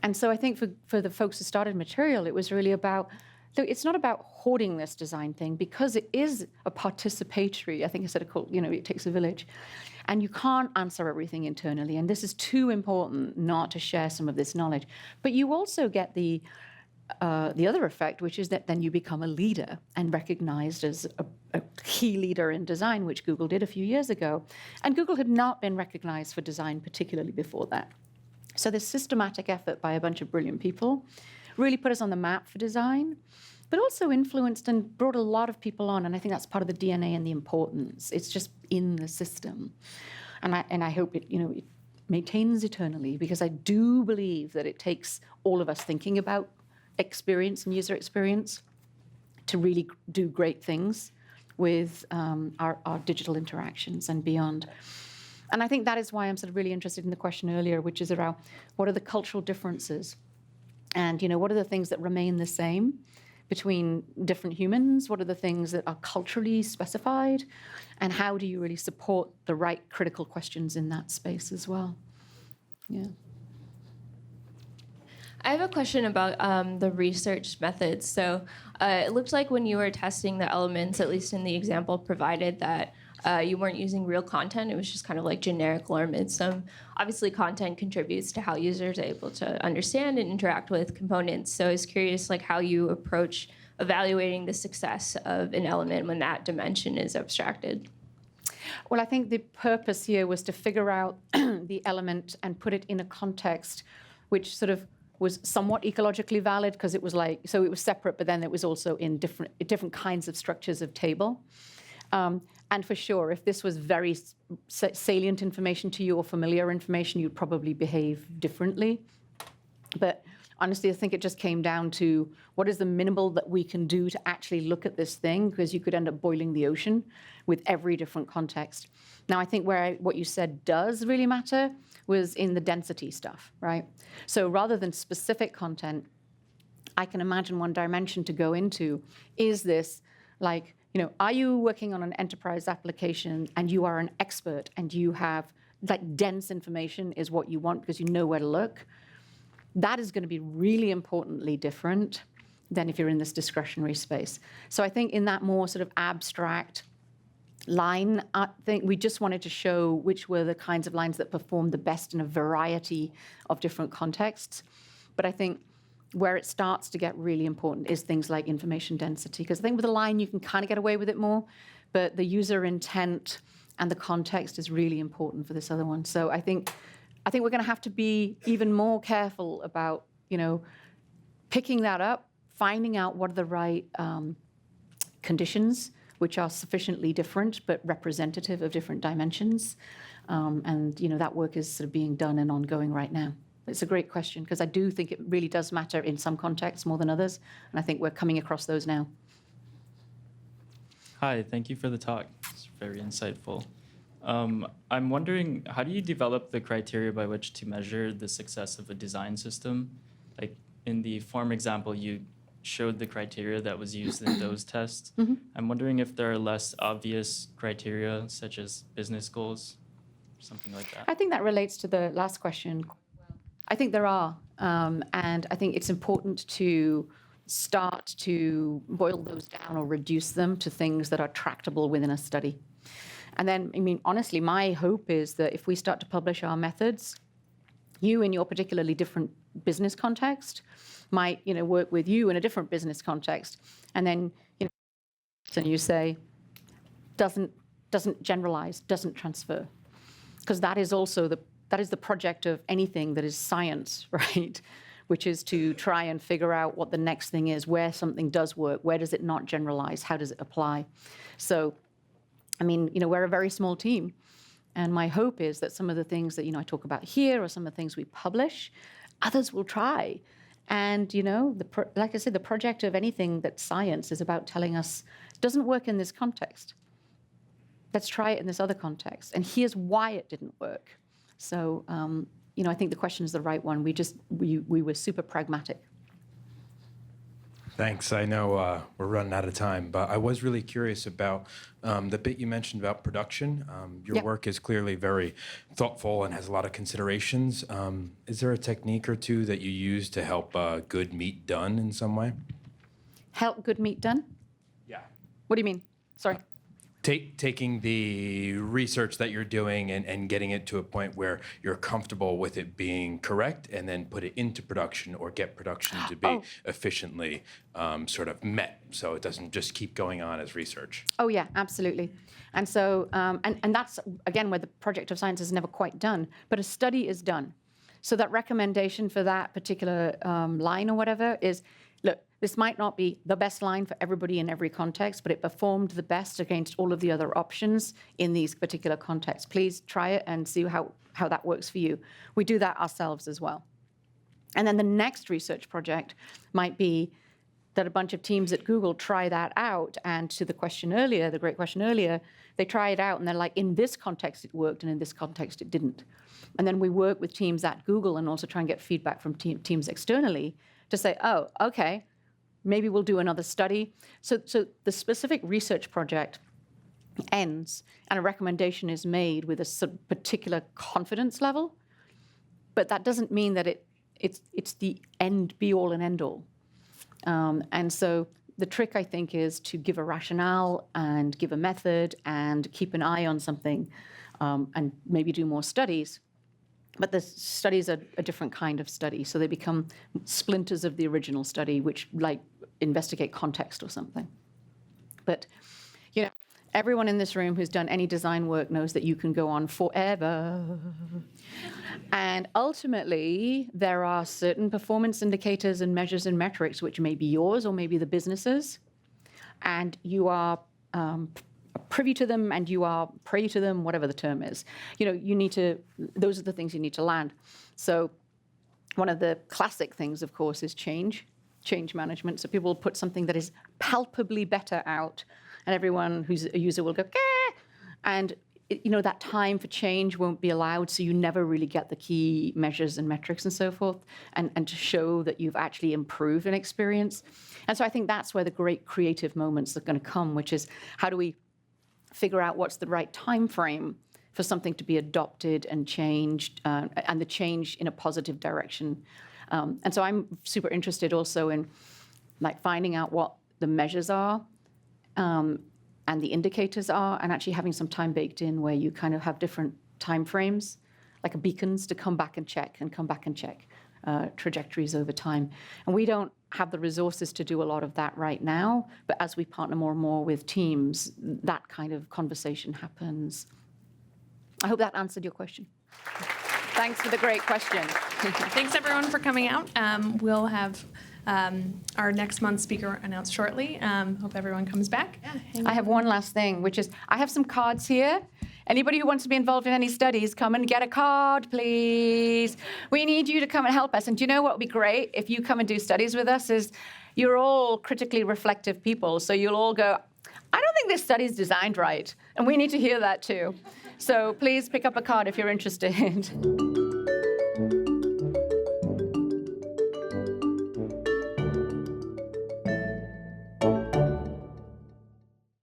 And so I think for the folks who started Material, it was really about, so it's not about hoarding this design thing, because it is a participatory, I think I said it takes a village. And you can't answer everything internally. And this is too important not to share some of this knowledge. But you also get the other effect, which is that then you become a leader and recognized as a key leader in design, which Google did a few years ago. And Google had not been recognized for design particularly before that. So this systematic effort by a bunch of brilliant people really put us on the map for design, but also influenced and brought a lot of people on. And I think that's part of the DNA and the importance. It's just in the system. And I hope it, it maintains eternally, because I do believe that it takes all of us thinking about experience and user experience to really do great things with our digital interactions and beyond. And I think that is why I'm sort of really interested in the question earlier, which is around what are the cultural differences? And what are the things that remain the same between different humans? What are the things that are culturally specified? And how do you really support the right critical questions in that space as well? Yeah. I have a question about the research methods. So it looked like when you were testing the elements, at least in the example provided, that you weren't using real content. It was just kind of like generic elements. Obviously, content contributes to how users are able to understand and interact with components. So I was curious, like, how you approach evaluating the success of an element when that dimension is abstracted. Well, I think the purpose here was to figure out the element and put it in a context which sort of was somewhat ecologically valid, because it was so it was separate, but then it was also in different kinds of structures of table. And for sure, if this was very salient information to you or familiar information, you'd probably behave differently. But honestly, I think it just came down to what is the minimal that we can do to actually look at this thing, because you could end up boiling the ocean with every different context. Now, I think what you said does really matter was in the density stuff, right? So rather than specific content, I can imagine one dimension to go into is this, like, are you working on an enterprise application and you are an expert and you have, like, dense information is what you want because you know where to look? That is going to be really importantly different than if you're in this discretionary space. So I think in that more sort of abstract line, I think we just wanted to show which were the kinds of lines that performed the best in a variety of different contexts. But I think where it starts to get really important is things like information density, because I think with a line you can kind of get away with it more, but the user intent and the context is really important for this other one. So I think we're going to have to be even more careful about, picking that up, finding out what are the right conditions which are sufficiently different but representative of different dimensions. And that work is sort of being done and ongoing right now. It's a great question, because I do think it really does matter in some contexts more than others, and I think we're coming across those now. Hi, thank you for the talk. It's very insightful. I'm wondering, how do you develop the criteria by which to measure the success of a design system? Like in the form example, you showed the criteria that was used in those tests. Mm-hmm. I'm wondering if there are less obvious criteria, such as business goals, something like that. I think that relates to the last question. I think there are, and I think it's important to start to boil those down or reduce them to things that are tractable within a study. And then, honestly, my hope is that if we start to publish our methods, you in your particularly different business context might, work with you in a different business context, and then, and you say, doesn't generalize, doesn't transfer, because that is also the project of anything that is science, right? Which is to try and figure out what the next thing is, where something does work, where does it not generalize, how does it apply? So, we're a very small team, and my hope is that some of the things that, I talk about here or some of the things we publish, others will try. And, like I said, the project of anything that's science is about telling us, doesn't work in this context. Let's try it in this other context. And here's why it didn't work. So, I think the question is the right one. We were super pragmatic. Thanks. I know we're running out of time, but I was really curious about the bit you mentioned about production. Your work is clearly very thoughtful and has a lot of considerations. Is there a technique or two that you use to help good meat done in some way? Help good meat done? Yeah. What do you mean? Sorry. Taking the research that you're doing and getting it to a point where you're comfortable with it being correct, and then put it into production or get production to be efficiently sort of met, so it doesn't just keep going on as research. Oh yeah, absolutely. And so, and that's again where the project of science is never quite done, but a study is done. So that recommendation for that particular line or whatever is, look, this might not be the best line for everybody in every context, but it performed the best against all of the other options in these particular contexts. Please try it and see how that works for you. We do that ourselves as well. And then the next research project might be that a bunch of teams at Google try that out. And to the question earlier, the great question earlier, they try it out and they're like, in this context it worked and in this context it didn't. And then we work with teams at Google and also try and get feedback from teams externally to say, oh, okay, maybe we'll do another study. So the specific research project ends and a recommendation is made with a particular confidence level, but that doesn't mean that it's the end, be all and end all. And so the trick, I think, is to give a rationale and give a method and keep an eye on something and maybe do more studies. But the studies are a different kind of study, so they become splinters of the original study, which like investigate context or something. But you know, everyone in this room who's done any design work knows that you can go on forever. And ultimately, there are certain performance indicators and measures and metrics which may be yours or maybe the business's, and you are privy to them and you are prey to them, whatever the term is. You know, you need to, those are the things you need to land. So one of the classic things, of course, is change management. So people will put something that is palpably better out, and everyone who's a user will go, "Gah!" And you know, that time for change won't be allowed, so you never really get the key measures and metrics and so forth, and to show that you've actually improved an experience. And so I think that's where the great creative moments are going to come, which is how do we figure out what's the right time frame for something to be adopted and changed, and the change in a positive direction. And so I'm super interested also in like finding out what the measures are and the indicators are, and actually having some time baked in where you kind of have different time frames, like beacons to come back and check trajectories over time. And we don't have the resources to do a lot of that right now, but as we partner more and more with teams, that kind of conversation happens. I hope that answered your question. Thanks for the great question. Thanks everyone for coming out. We'll have our next month's speaker announced shortly. Hope everyone comes back. I have one last thing, which is I have some cards here. Anybody who wants to be involved in any studies, come and get a card, please. We need you to come and help us. And do you know what would be great if you come and do studies with us is you're all critically reflective people. So you'll all go, I don't think this study's designed right. And we need to hear that too. So please pick up a card if you're interested.